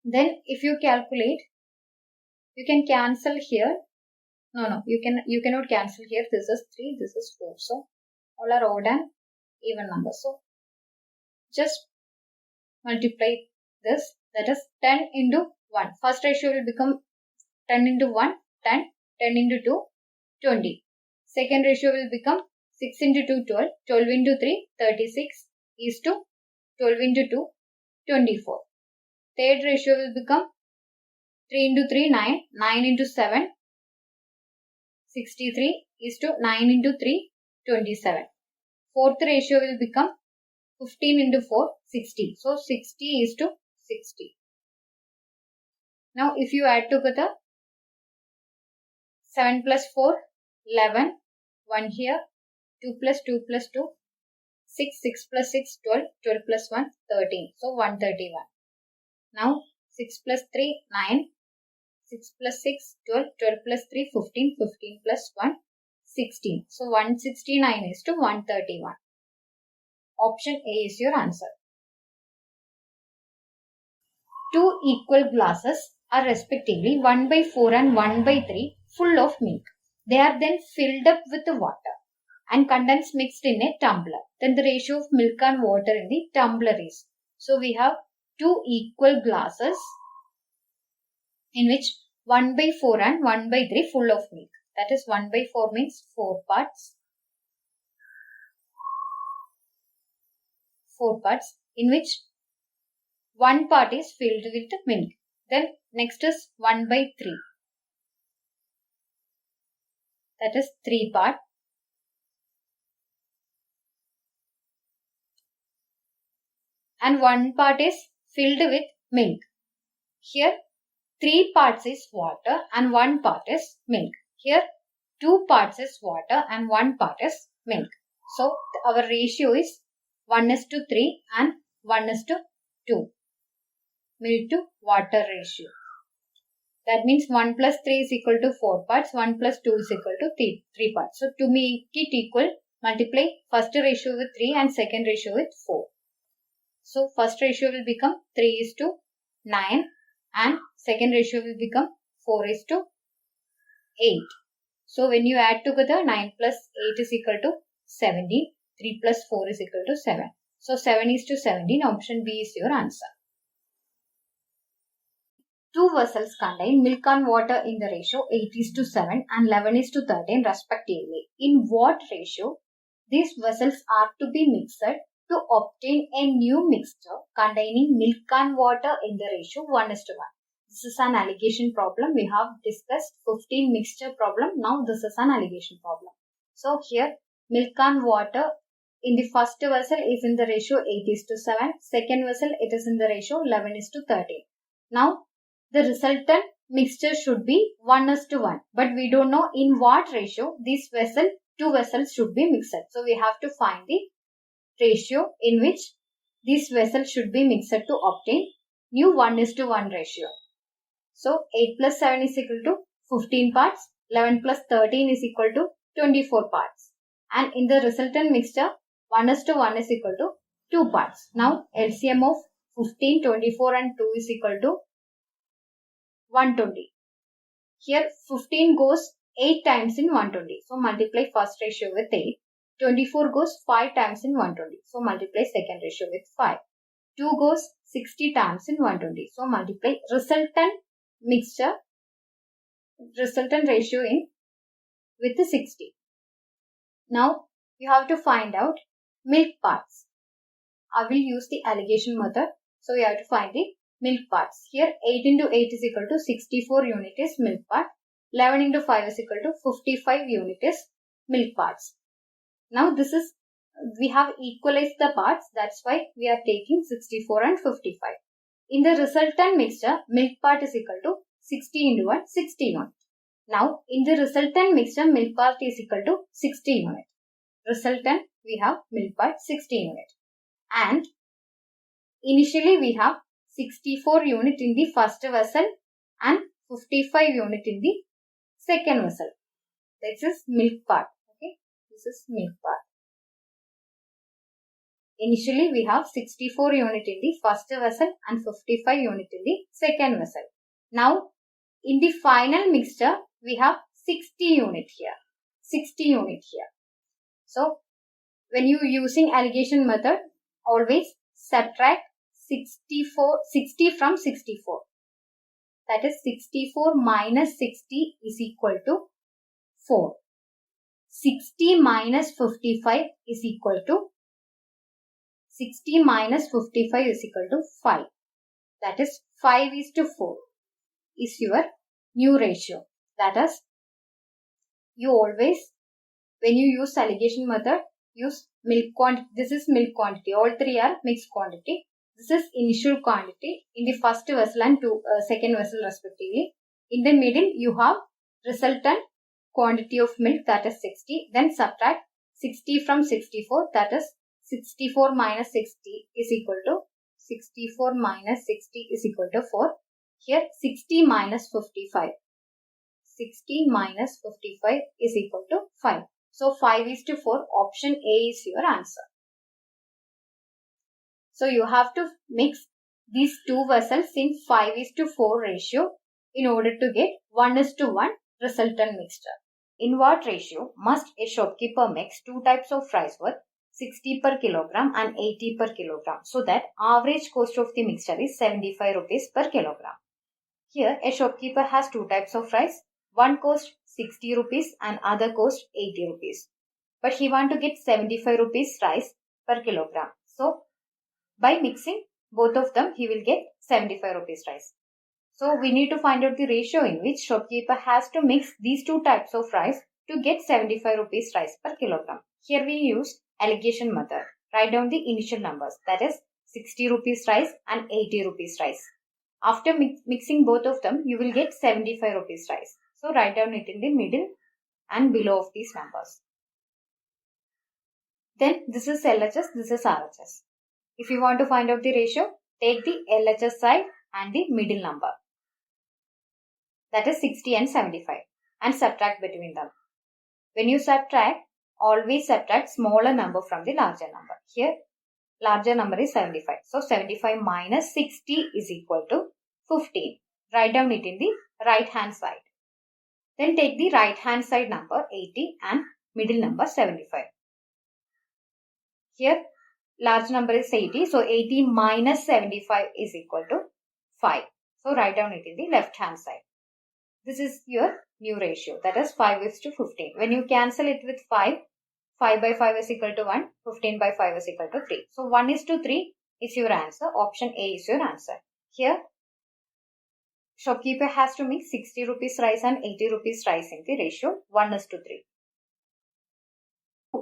Then if you calculate, you can cancel here. No, you cannot cancel here. This is 3, this is 4. So all are odd and even numbers. So just multiply this, that is 10 into 1. First ratio will become 10 into 1, 10, 10 into 2, 20. Second ratio will become 6 into 2, 12, 12 into 3, 36 is to 12 into 2, 24. Third ratio will become 3 into 3, 9, 9 into 7, 63 is to 9 into 3, 27. Fourth ratio will become 15 into 4, 60. So 60 is to 60. Now if you add together, 7 plus 4, 11, 1 here, 2 plus 2 plus 2, 6, 6 plus 6, 12, 12 plus 1, 13. So 131. Now 6 plus 3, 9, 6 plus 6, 12, 12 plus 3, 15, 15 plus 1, 16. So 169 is to 131. Option A is your answer. Two equal glasses are respectively 1/4 and 1/3 full of milk. They are then filled up with the water and contents mixed in a tumbler. Then the ratio of milk and water in the tumbler is. So we have two equal glasses in which 1/4 and 1/3 full of milk. That is 1/4 means 4 parts. 4 parts in which one part is filled with milk. Then next is 1/3. That is 3 part. And one part is filled with milk. Here 3 parts is water and 1 part is milk. Here 2 parts is water and 1 part is milk. So our ratio is 1:3 and 1:2. Milk to water ratio. That means 1 plus 3 is equal to 4 parts, 1 plus 2 is equal to 3 parts. So to make it equal, multiply first ratio with 3 and second ratio with 4. So first ratio will become 3:9 and second ratio will become 4:8. So when you add together, 9 plus 8 is equal to 17, 3 plus 4 is equal to 7. So 7:17, option B is your answer. Two vessels contain milk and water in the ratio 8:7 and 11:13 respectively. In what ratio these vessels are to be mixed to obtain a new mixture containing milk and water in the ratio 1:1? This is an alligation problem. We have discussed 15 mixture problem. Now this is an alligation problem. So here milk and water in the first vessel is in the ratio 8:7. Second vessel it is in the ratio 11:13. Now the resultant mixture should be 1:1. But we don't know in what ratio these two vessels should be mixed. So we have to find the ratio in which these vessels should be mixed to obtain new 1:1 ratio. So 8 plus 7 is equal to 15 parts. 11 plus 13 is equal to 24 parts. And in the resultant mixture, 1:1 is equal to 2 parts. Now LCM of 15, 24 and 2 is equal to 120. Here 15 goes 8 times in 120. So multiply first ratio with 8. 24 goes 5 times in 120. So multiply second ratio with 5. 2 goes 60 times in 120. So multiply resultant ratio in with the 60. Now you have to find out milk parts. I will use the alligation method. So you have to find the milk parts. Here 8 into 8 is equal to 64 unit is milk part. 11 into 5 is equal to 55 unit is milk parts. Now we have equalized the parts. That's why we are taking 64 and 55. In the resultant mixture, milk part is equal to 60 into 1, 60 unit. Now in the resultant mixture, milk part is equal to 60 unit. Resultant, we have milk part 60 unit. And initially we have 64 unit in the first vessel and 55 unit in the second vessel. This is milk part. Okay, this is milk part. Initially we have 64 unit in the first vessel and 55 unit in the second vessel. Now in the final mixture we have 60 unit here. 60 unit here. So when you using alligation method, always subtract 60 from 64. That is 64 minus 60 is equal to 4. 60 minus 55 is equal to 60 minus 55 is equal to 5. That is 5 is to 4 is your new ratio. That is, you always, when you use alligation method, use milk quantity. This is milk quantity. All three are mixed quantity. This is initial quantity in the first vessel and second vessel respectively. In the middle, you have resultant quantity of milk, that is 60. Then subtract 60 from 64, that is 64 minus 60 is equal to 64 minus 60 is equal to 4. Here 60 minus 55. 60 minus 55 is equal to 5. So 5 is to 4. Option A is your answer. So you have to mix these two vessels in 5 is to 4 ratio in order to get 1 is to 1 resultant mixture. In what ratio must a shopkeeper mix two types of rice worth 60 per kilogram and 80 per kilogram so that average cost of the mixture is 75 rupees per kilogram? Here a shopkeeper has two types of rice. One cost 60 rupees and other cost 80 rupees. But he want to get 75 rupees rice per kilogram. So by mixing both of them, he will get 75 rupees rice. So we need to find out the ratio in which shopkeeper has to mix these two types of rice to get 75 rupees rice per kilogram. Here we use alligation method. Write down the initial numbers, that is 60 rupees rice and 80 rupees rice. After mixing both of them, you will get 75 rupees rice. So write down it in the middle and below of these numbers. Then this is LHS, this is RHS. If you want to find out the ratio, take the LHS side and the middle number. That is 60 and 75 and subtract between them. When you subtract, always subtract smaller number from the larger number. Here, larger number is 75. So 75 minus 60 is equal to 15. Write down it in the right hand side. Then take the right hand side number 80 and middle number 75. Here large number is 80. So 80 minus 75 is equal to 5. So write down it in the left hand side. This is your new ratio, that is 5 is to 15. When you cancel it with 5, 5 by 5 is equal to 1, 15 by 5 is equal to 3. So 1 is to 3 is your answer. Option A is your answer. Here shopkeeper has to make 60 rupees rice and 80 rupees rice in the ratio 1 is to 3.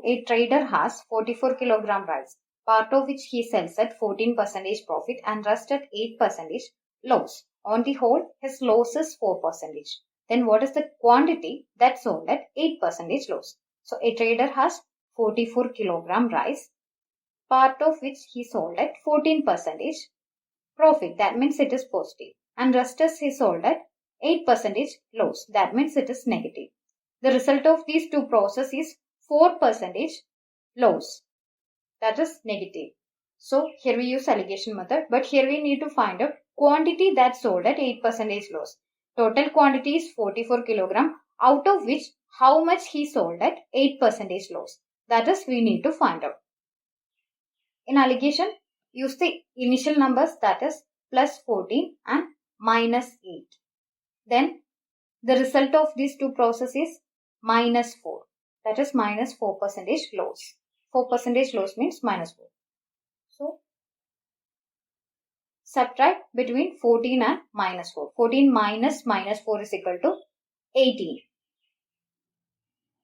A trader has 44 kilogram rice, part of which he sells at 14% profit and rest at 8% loss. On the whole, his loss is 4%. Then what is the quantity that sold at 8% loss? So a trader has 44 kilogram rice, part of which he sold at 14% profit. That means it is positive. And rest is he sold at 8% loss. That means it is negative. The result of these two processes is 4% loss. That is negative. So here we use alligation method, but here we need to find out quantity that sold at 8% loss. Total quantity is 44 kilogram. out of which how much he sold at 8% loss. That is, we need to find out. In alligation, use the initial numbers, that is plus 14 and minus 8. Then the result of these two processes is minus 4. That is minus 4% loss. 4% loss means minus 4. So subtract between 14 and minus 4. 14 minus minus 4 is equal to 18.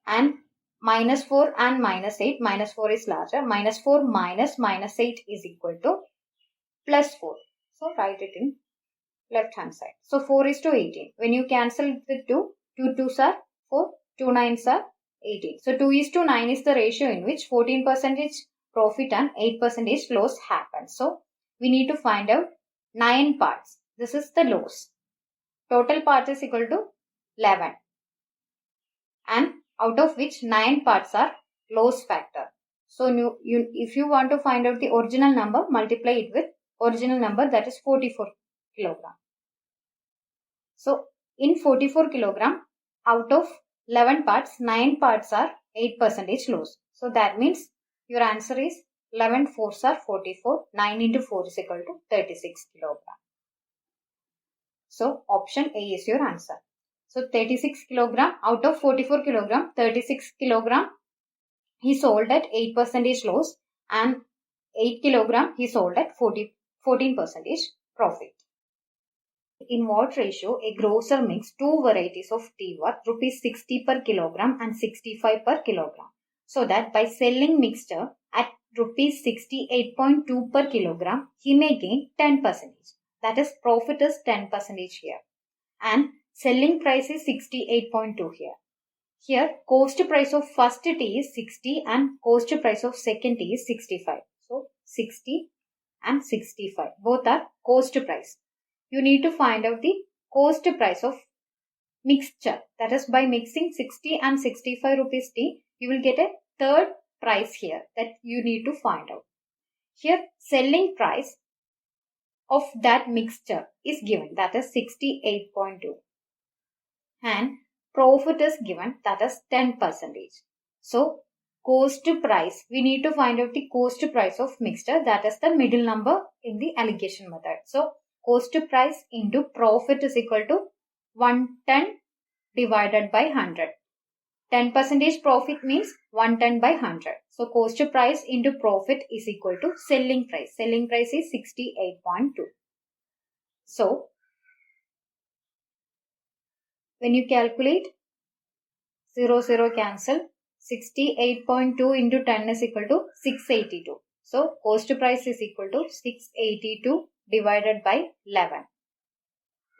And minus 4 and minus 8, minus 4 is larger. Minus 4 minus minus 8 is equal to plus 4. So write it in left hand side. So 4 is to 18. When you cancel the 2, 2 2s are 4, 2 9s are 18. So 2 is to 9 is the ratio in which 14% profit and 8% loss happens. So we need to find out 9 parts. This is the loss. Total part is equal to 11. And out of which 9 parts are loss factor. So if you want to find out the original number, multiply it with original number, that is 44 kilogram. So in 44 kilogram, out of 11 parts, 9 parts are 8% loss. So that means your answer is 11 fours are 44. 9 into 4 is equal to 36 kilogram. So option A is your answer. So 36 kilogram out of 44 kilogram, 36 kilogram he sold at 8% loss, and 8 kilogram he sold at 14% profit. In what ratio a grocer makes two varieties of tea worth rupees 60 per kilogram and 65 per kilogram, so that by selling mixture at rupees 68.2 per kilogram he may gain 10%. That is, profit is 10% here, and selling price is 68.2 here. Here cost price of first tea is 60 and cost price of second tea is 65. So 60 and 65 both are cost price. You need to find out the cost price of mixture. That is, by mixing 60 and 65 rupees tea, you will get a third price here that you need to find out. Here selling price of that mixture is given, that is 68.2, and profit is given, that is 10%. So cost price, we need to find out the cost price of mixture, that is the middle number in the alligation method. So cost price into profit is equal to 110 divided by 100. 10% profit means 110 by 100. So cost price into profit is equal to selling price. Selling price is 68.2. So when you calculate 0 0 cancel, 68.2 into 10 is equal to 682. So cost price is equal to 682 divided by 11.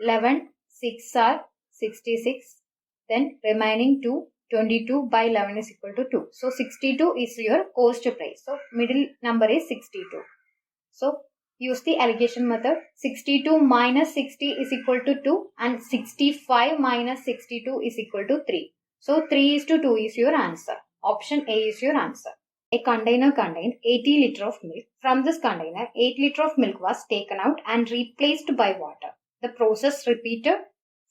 11 6 are 66. Then remaining 2, 22 by 11 is equal to 2. So 62 is your cost price. So middle number is 62. So use the alligation method. 62 minus 60 is equal to 2 and 65 minus 62 is equal to 3. So 3 is to 2 is your answer. Option A is your answer. A container contained 80 liter of milk. From this container, 8 liter of milk was taken out and replaced by water. The process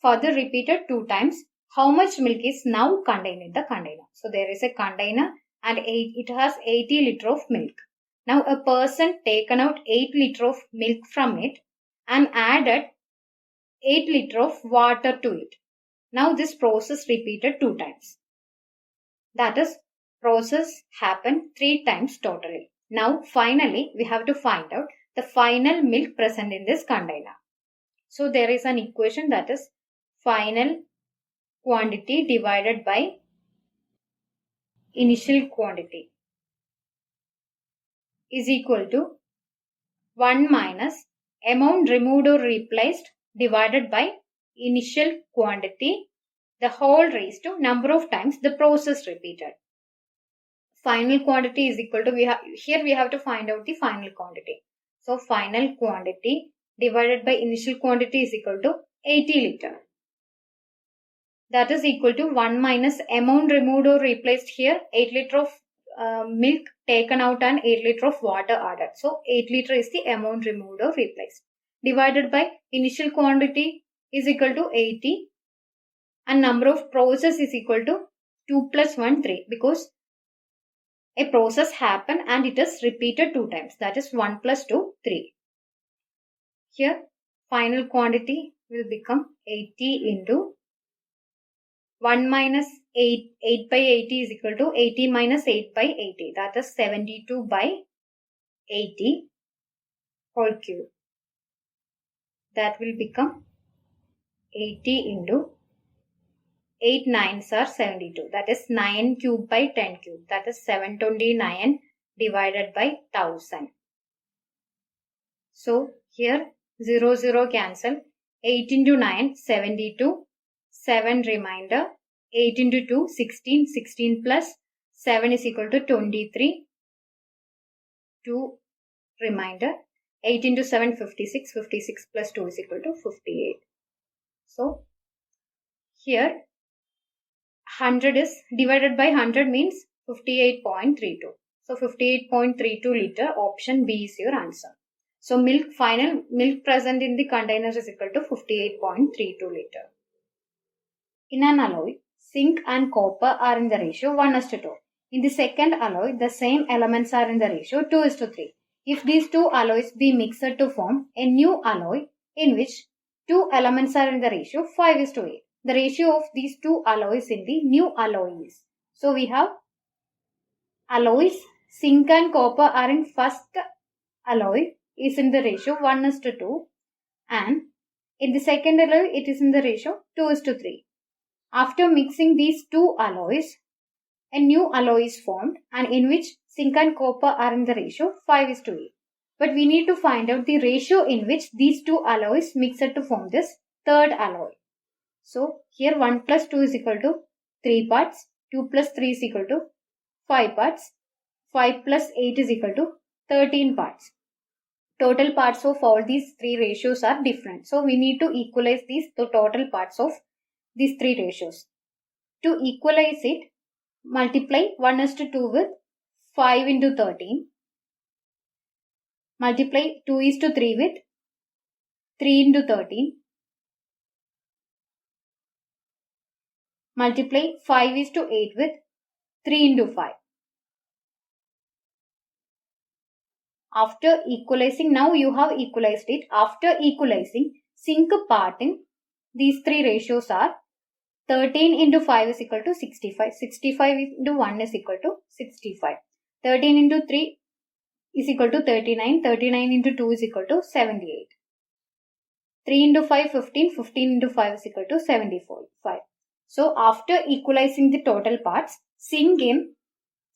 further repeated 2 times. How much milk is now contained in the container? So there is a container and it has 80 liter of milk. Now a person taken out 8 liter of milk from it and added 8 liter of water to it. Now this process repeated 2 times. That is, process happened 3 times totally. Now finally we have to find out the final milk present in this container. So there is an equation, that is final quantity divided by initial quantity is equal to 1 minus amount removed or replaced divided by initial quantity, the whole raised to number of times the process repeated. Final quantity is equal to, here we have to find out the final quantity. So final quantity divided by initial quantity is equal to 80 liter. That is equal to 1 minus amount removed or replaced, here 8 liter of milk taken out and 8 liter of water added. So 8 liter is the amount removed or replaced. Divided by initial quantity is equal to 80 and number of process is equal to 2 plus 1 3 because a process happened and it is repeated 2 times, that is 1 plus 2 3. Here final quantity will become 80 into 1 minus 8 by 80 is equal to 80 minus 8 by 80, that is 72 by 80 whole cube. That will become 80 into 8 9s are 72, that is 9 cube by 10 cube, that is 729 divided by 1000. So here 0 0 cancel, 8 into 9 72, 7 remainder, 8 into 2 16, 16 plus 7 is equal to 23, 2 remainder, 8 into 7 56, 56 plus 2 is equal to 58. So here 100 is divided by 100 means 58.32. So 58.32 liter, option B is your answer. So final milk present in the container is equal to 58.32 liter. In an alloy, zinc and copper are in the ratio 1:2. In the second alloy, the same elements are in the ratio 2:3. If these two alloys be mixed to form a new alloy in which two elements are in the ratio 5:8. The ratio of these two alloys in the new alloy is. So we have alloys, zinc and copper are in first alloy is in the ratio 1:2 and in the second alloy it is in the ratio 2:3. After mixing these two alloys, a new alloy is formed and in which zinc and copper are in the ratio 5:8. But we need to find out the ratio in which these two alloys mix to form this third alloy. So here 1 plus 2 is equal to 3 parts, 2 plus 3 is equal to 5 parts, 5 plus 8 is equal to 13 parts. Total parts of all these three ratios are different. So we need to equalize the total parts of these three ratios. To equalize it, multiply 1:2 with 5 into 13. Multiply 2:3 with 3 into 13. Multiply 5:8 with 3 into 5. After equalizing, now you have equalized it. After equalizing, zinc part in these three ratios are 13 into 5 is equal to 65. 65 into 1 is equal to 65. 13 into 3 is equal to 39. 39 into 2 is equal to 78. 3 into 5, 15. 15 into 5 is equal to 75. So after equalizing the total parts, zinc in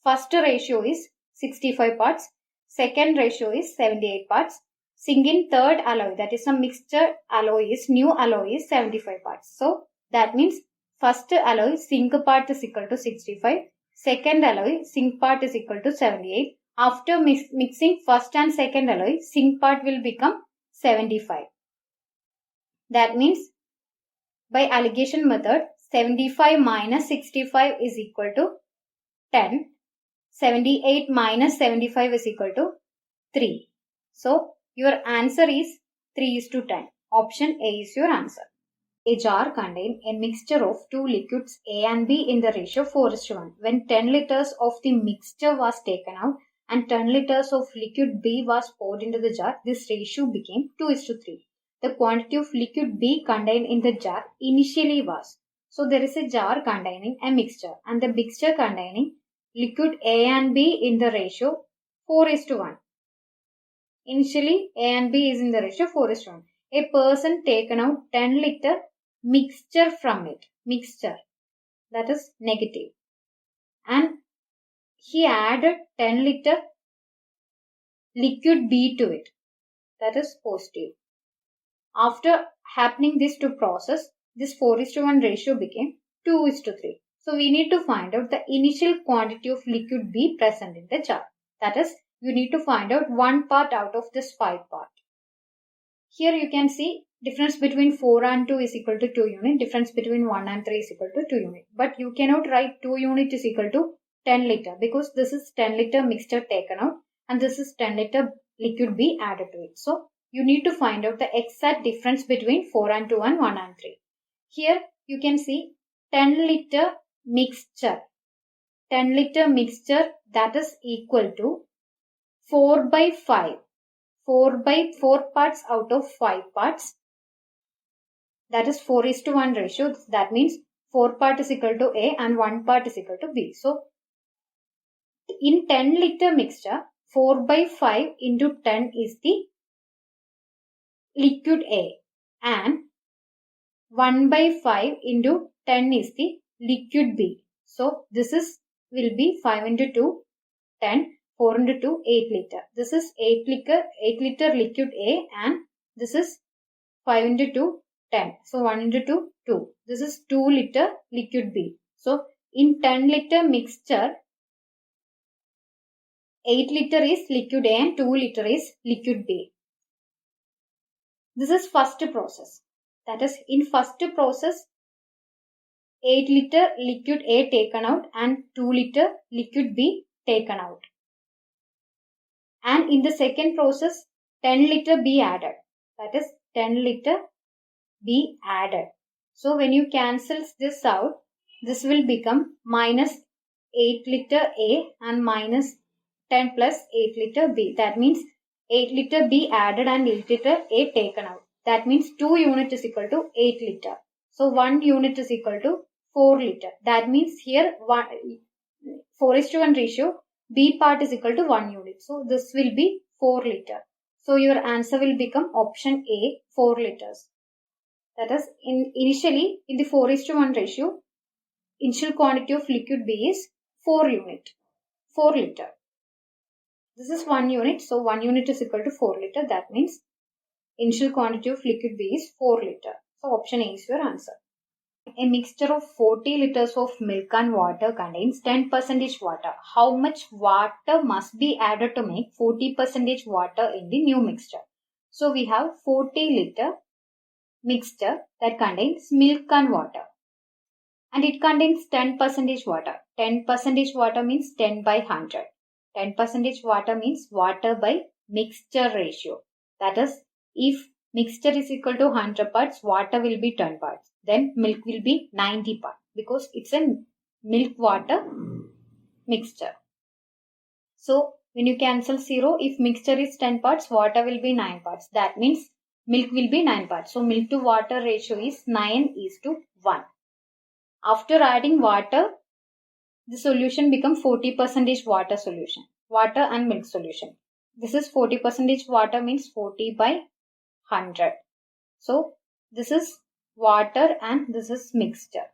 first ratio is 65 parts. Second ratio is 78 parts. Zinc in third alloy, that is a mixture alloy, is new alloy is 75 parts. So that means first alloy zinc part is equal to 65. Second alloy zinc part is equal to 78. After mixing first and second alloy, zinc part will become 75. That means by alligation method, 75 minus 65 is equal to 10. 78 minus 75 is equal to 3. So your answer is 3:10. Option A is your answer. A jar contains a mixture of two liquids A and B in the ratio 4:1. When 10 liters of the mixture was taken out and 10 liters of liquid B was poured into the jar, this ratio became 2:3. The quantity of liquid B contained in the jar initially was. So there is a jar containing a mixture and the mixture containing liquid A and B in the ratio 4:1. Initially A and B is in the ratio 4:1. A person taken out 10 liter mixture from it. Mixture, that is negative. And he added 10 liter liquid B to it. That is positive. After happening this to process, this 4:1 ratio became 2:3. So we need to find out the initial quantity of liquid B present in the jar. That is, you need to find out one part out of this 5 part. Here you can see difference between 4 and 2 is equal to 2 unit. Difference between 1 and 3 is equal to 2 unit. But you cannot write 2 unit is equal to 10 liter because this is 10 liter mixture taken out and this is 10 liter liquid B added to it. So you need to find out the exact difference between 4 and 2 and 1 and 3. Here you can see 10 liter mixture. 10 liter mixture, that is equal to 4 by 5. 4 parts out of 5 parts. That is 4:1 ratio. That means 4 part is equal to A and 1 part is equal to B. So in 10 liter mixture, 4 by 5 into 10 is the liquid A and 1 by 5 into 10 is the liquid B. So this is will be 5 into 2, 10, 4 into 2, 8 liter. This is 8 liter liquid A and this is 5 into 2, 10. So 1 into 2, 2. This is 2 liter liquid B. So in 10 liter mixture, 8 liter is liquid A and 2 liter is liquid B. This is first process. That is, in first process, 8 liter liquid A taken out and 2 liter liquid B taken out. And in the second process, 10 liter B added. That is, 10 liter B added. So when you cancel this out, this will become minus 8 liter A and minus 10 plus 8 liter B. That means 8 liter B added and 8 liter A taken out. That means 2 unit is equal to 8 liter. So 1 unit is equal to 4 liter. That means here 4:1 ratio, B part is equal to 1 unit. So this will be 4 liter. So your answer will become option A, 4 liters. That is, initially in the 4:1 ratio, initial quantity of liquid B is 4 liter. This is 1 unit. So 1 unit is equal to 4 liter. That means initial quantity of liquid B is 4 liter. So option A is your answer. A mixture of 40 liters of milk and water contains 10% water. How much water must be added to make 40% water in the new mixture? So we have 40 liter mixture that contains milk and water. And it contains 10% water. 10% water means 10 by 100. 10% water means water by mixture ratio. That is, if mixture is equal to 100 parts, water will be 10 parts. Then milk will be 90 parts because it's a milk water mixture. So when you cancel 0, if mixture is 10 parts, water will be 9 parts. That means milk will be 9 parts. So milk to water ratio is 9:1. After adding water, the solution becomes 40% water solution. Water and milk solution. This is 40% water means 40 by 100. So this is water and this is mixture.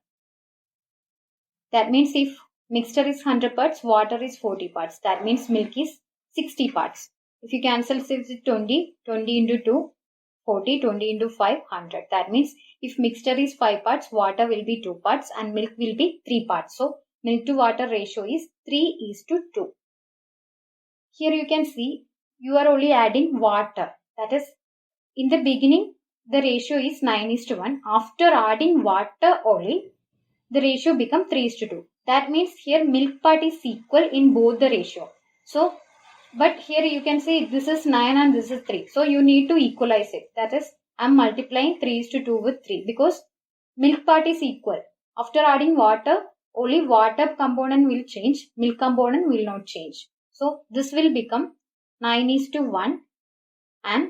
That means if mixture is 100 parts, water is 40 parts. That means milk is 60 parts. If you cancel 20 into 2, 40, 20 into 5, 100. That means if mixture is 5 parts, water will be 2 parts and milk will be 3 parts. So milk to water ratio is 3:2. Here you can see you are only adding water. That is, in the beginning, the ratio is 9:1. After adding water only, the ratio becomes 3:2. That means here milk part is equal in both the ratio. So, but here you can see this is 9 and this is 3. So you need to equalize it. That is, I am multiplying 3:2 with 3 because milk part is equal. After adding water, only water component will change. Milk component will not change. So this will become 9:1 and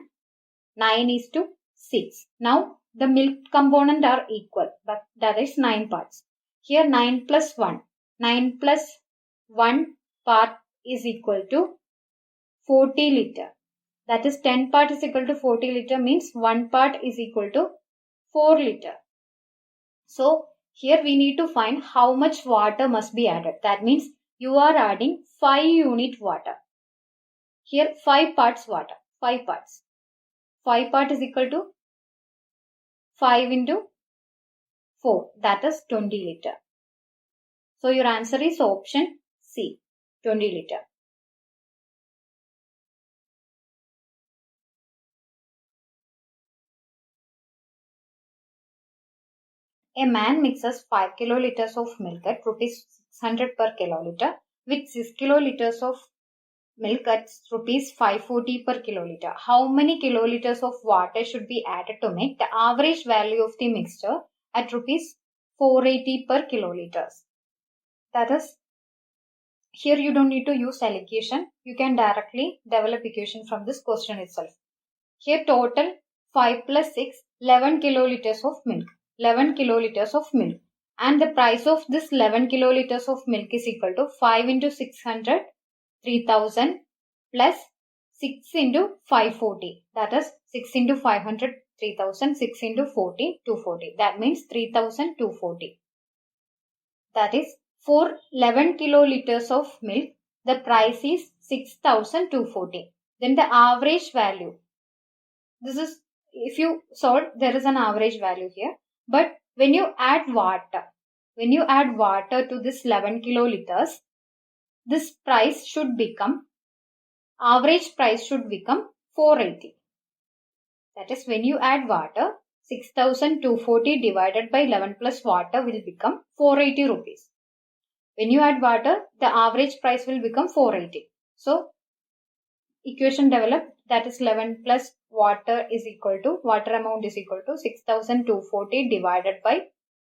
9:6. Now the milk component are equal, but that is 9 parts. Here 9 plus 1. 9 plus 1 part is equal to 40 liter. That is 10 part is equal to 40 liter means 1 part is equal to 4 liter. So here we need to find how much water must be added. That means you are adding 5 unit water. Here 5 parts water. 5 parts. 5 part is equal to 5 into 4. That is 20 liter. So your answer is option C, 20 liter. A man mixes 5 kiloliters of milk at rupees 600 per kiloliter with 6 kiloliters of milk at rupees 540 per kiloliter. How many kiloliters of water should be added to make the average value of the mixture at rupees 480 per kiloliters. That is, here you don't need to use alligation. You can directly develop equation from this question itself. Here total 5 plus 6, 11 kiloliters of milk. 11 kiloliters of milk. And the price of this 11 kiloliters of milk is equal to 5 into 600, 3000 plus 6 into 540. That is 6 into 500, 3000, 6 into 40, 240. That means 3240. That is, for 11 kiloliters of milk, the price is 6240. Then the average value. This is, if you solve, there is an average value here. But when you add water to this 11 kiloliters, this price should become, average price should become 480. That is, when you add water, 6240 divided by 11 plus water will become 480 rupees. When you add water, the average price will become 480. So, equation developed, that is 11 plus water is equal to, water amount is equal to 6240 divided by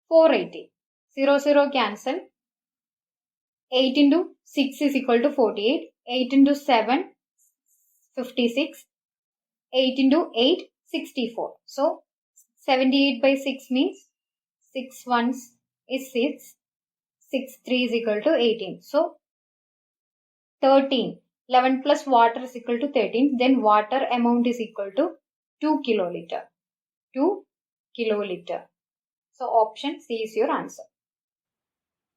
480. 0, 0 cancel. 8 into 6 is equal to 48. 8 into 7, 56. 8 into 8, 64. So, 78 by 6 means 6 ones is 6. 6 3 is equal to 18. So, 13. 11 plus water is equal to 13. Then water amount is equal to 2 kiloliter. 2 kiloliter. So, option C is your answer.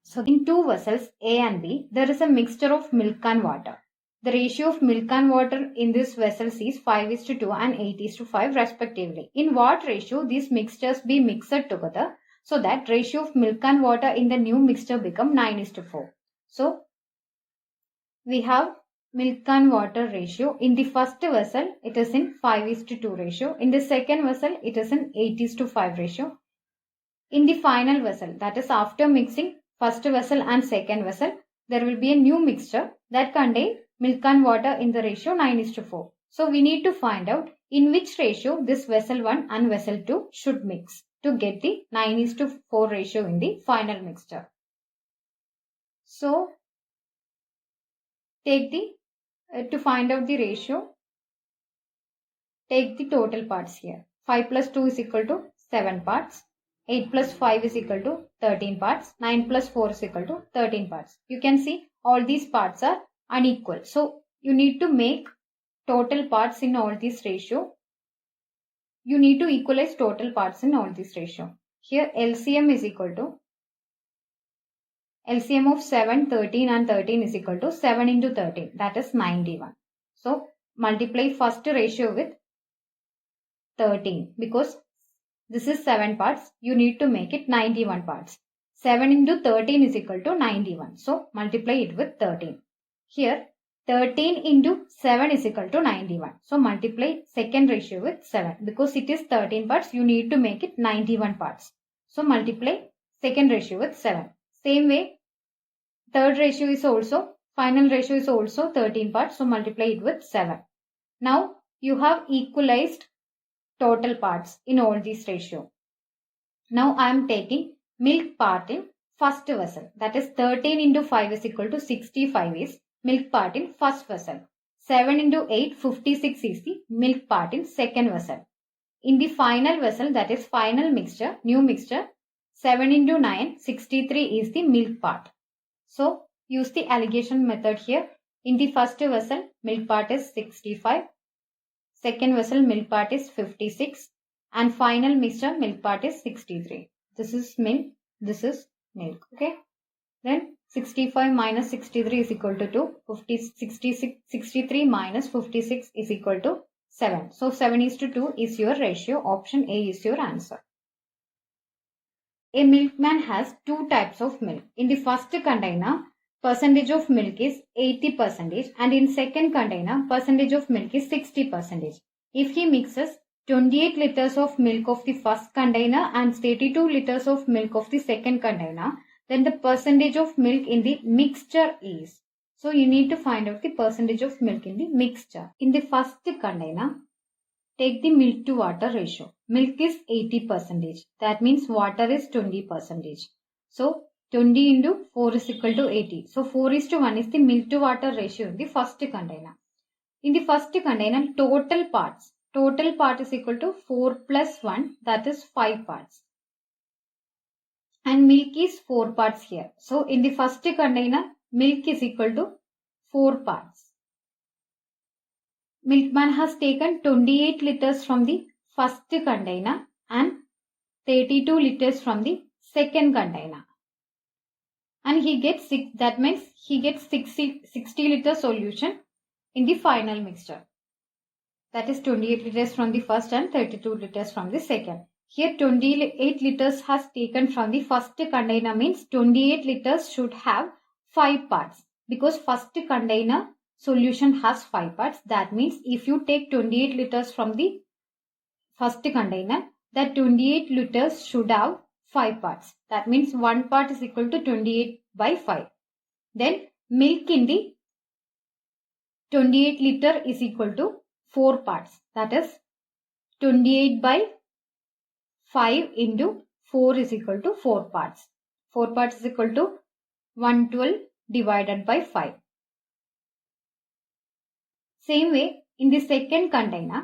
So, in two vessels A and B, there is a mixture of milk and water. The ratio of milk and water in this vessels is 5:2 and 8:5 respectively. In what ratio these mixtures be mixed together so that ratio of milk and water in the new mixture become 9:4. So, we have milk and water ratio. In the first vessel, it is in 5:2 ratio. In the second vessel, it is in 8:5 ratio. In the final vessel, that is after mixing first vessel and second vessel, there will be a new mixture that contain milk and water in the ratio 9:4. So, we need to find out in which ratio this vessel 1 and vessel 2 should mix to get the 9:4 ratio in the final mixture. So, take the, to find out the ratio, take the total parts here. 5 plus 2 is equal to 7 parts. 8 plus 5 is equal to 13 parts. 9 plus 4 is equal to 13 parts. You can see all these parts are unequal. So, you need to make total parts in all these ratio. You need to equalize total parts in all these ratio. Here LCM is equal to, LCM of 7, 13 and 13 is equal to 7 into 13. That is 91. So, multiply first ratio with 13 because this is 7 parts. You need to make it 91 parts. 7 into 13 is equal to 91. So, multiply it with 13. Here, 13 into 7 is equal to 91. So, multiply second ratio with 7. Because it is 13 parts, you need to make it 91 parts. So, multiply second ratio with 7. Same way, third ratio is also, final ratio is also 13 parts. So, multiply it with 7. Now, you have equalized total parts in all these ratio. Now, I am taking milk part in first vessel. That is 13 into 5 is equal to 65 is milk part in first vessel. 7 into 8, 56 is the milk part in second vessel. In the final vessel, that is final mixture, new mixture, 7 into 9, 63 is the milk part. So, use the alligation method here. In the first vessel, milk part is 65. Second vessel, milk part is 56. And final mixture, milk part is 63. This is milk, this is milk. Okay. Then 65 minus 63 is equal to 2. 63 minus 56 is equal to 7. So, 7:2 is your ratio. Option A is your answer. A milkman has two types of milk. In the first container, percentage of milk is 80% and in second container, percentage of milk is 60%. If he mixes 28 liters of milk of the first container and 32 liters of milk of the second container, then the percentage of milk in the mixture is. So, you need to find out the percentage of milk in the mixture. In the first container, take the milk to water ratio. Milk is 80%. That means water is 20%. So 20 into 4 is equal to 80. So 4:1 is the milk to water ratio in the first container. In the first container, total parts. Total part is equal to 4 plus 1, that is 5 parts. And milk is 4 parts here. So in the first container, milk is equal to 4 parts. Milkman has taken 28 liters from the first container and 32 liters from the second container. And he gets 6, that means he gets 60 liter solution in the final mixture. That is 28 liters from the first and 32 liters from the second. Here 28 liters has taken from the first container, means 28 liters should have 5 parts, because first container solution has 5 parts. That means if you take 28 liters from the first container, that 28 liters should have 5 parts. That means 1 part is equal to 28 by 5. Then milk in the 28 liter is equal to 4 parts. That is 28 by 5 into 4 is equal to 4 parts. 4 parts is equal to 112 divided by 5. Same way, in the second container,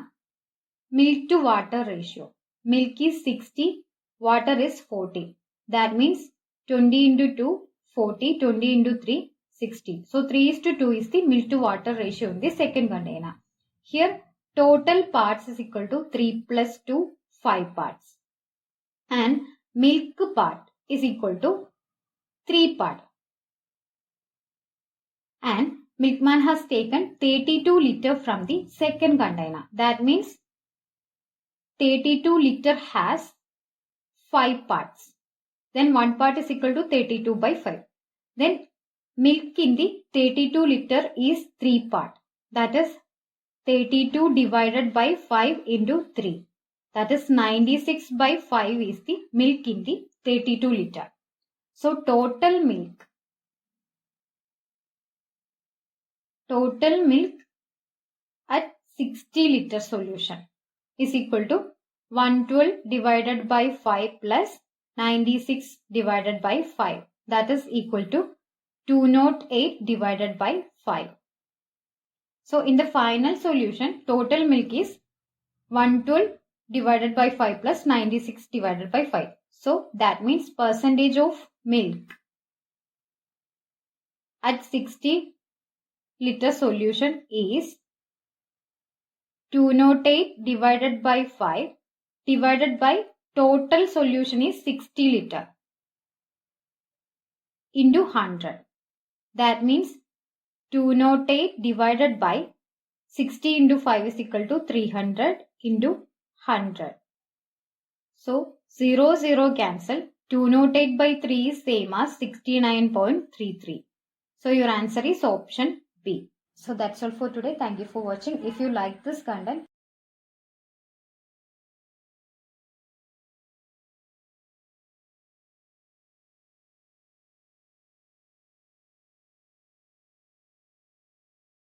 milk to water ratio. Milk is 60, water is 40. That means 20 into 2, 40, 20 into 3, 60. So 3:2 is the milk to water ratio in the second container. Here total parts is equal to 3 plus 2, 5 parts. And milk part is equal to 3 part. And milkman has taken 32 liter from the second container. That means 32 liter has 5 parts. Then 1 part is equal to 32 by 5. Then milk in the 32 liter is 3 part. That is 32 divided by 5 into 3. That is 96 by 5 is the milk in the 32 liter. So total milk at 60 liter solution is equal to 112 divided by 5 plus 96 divided by 5. That is equal to 208 divided by 5. So in the final solution, total milk is 112 divided by 5 plus 96 divided by 5. So that means percentage of milk at 60 liter solution is 208 divided by 5 divided by total solution is 60 liter into 100. That means 208 divided by 60 into 5 is equal to 300 into 100. So 0, 0 cancel. 208 by 3 is same as 69.33. So your answer is option B. So that's all for today. Thank you for watching. If you like this content,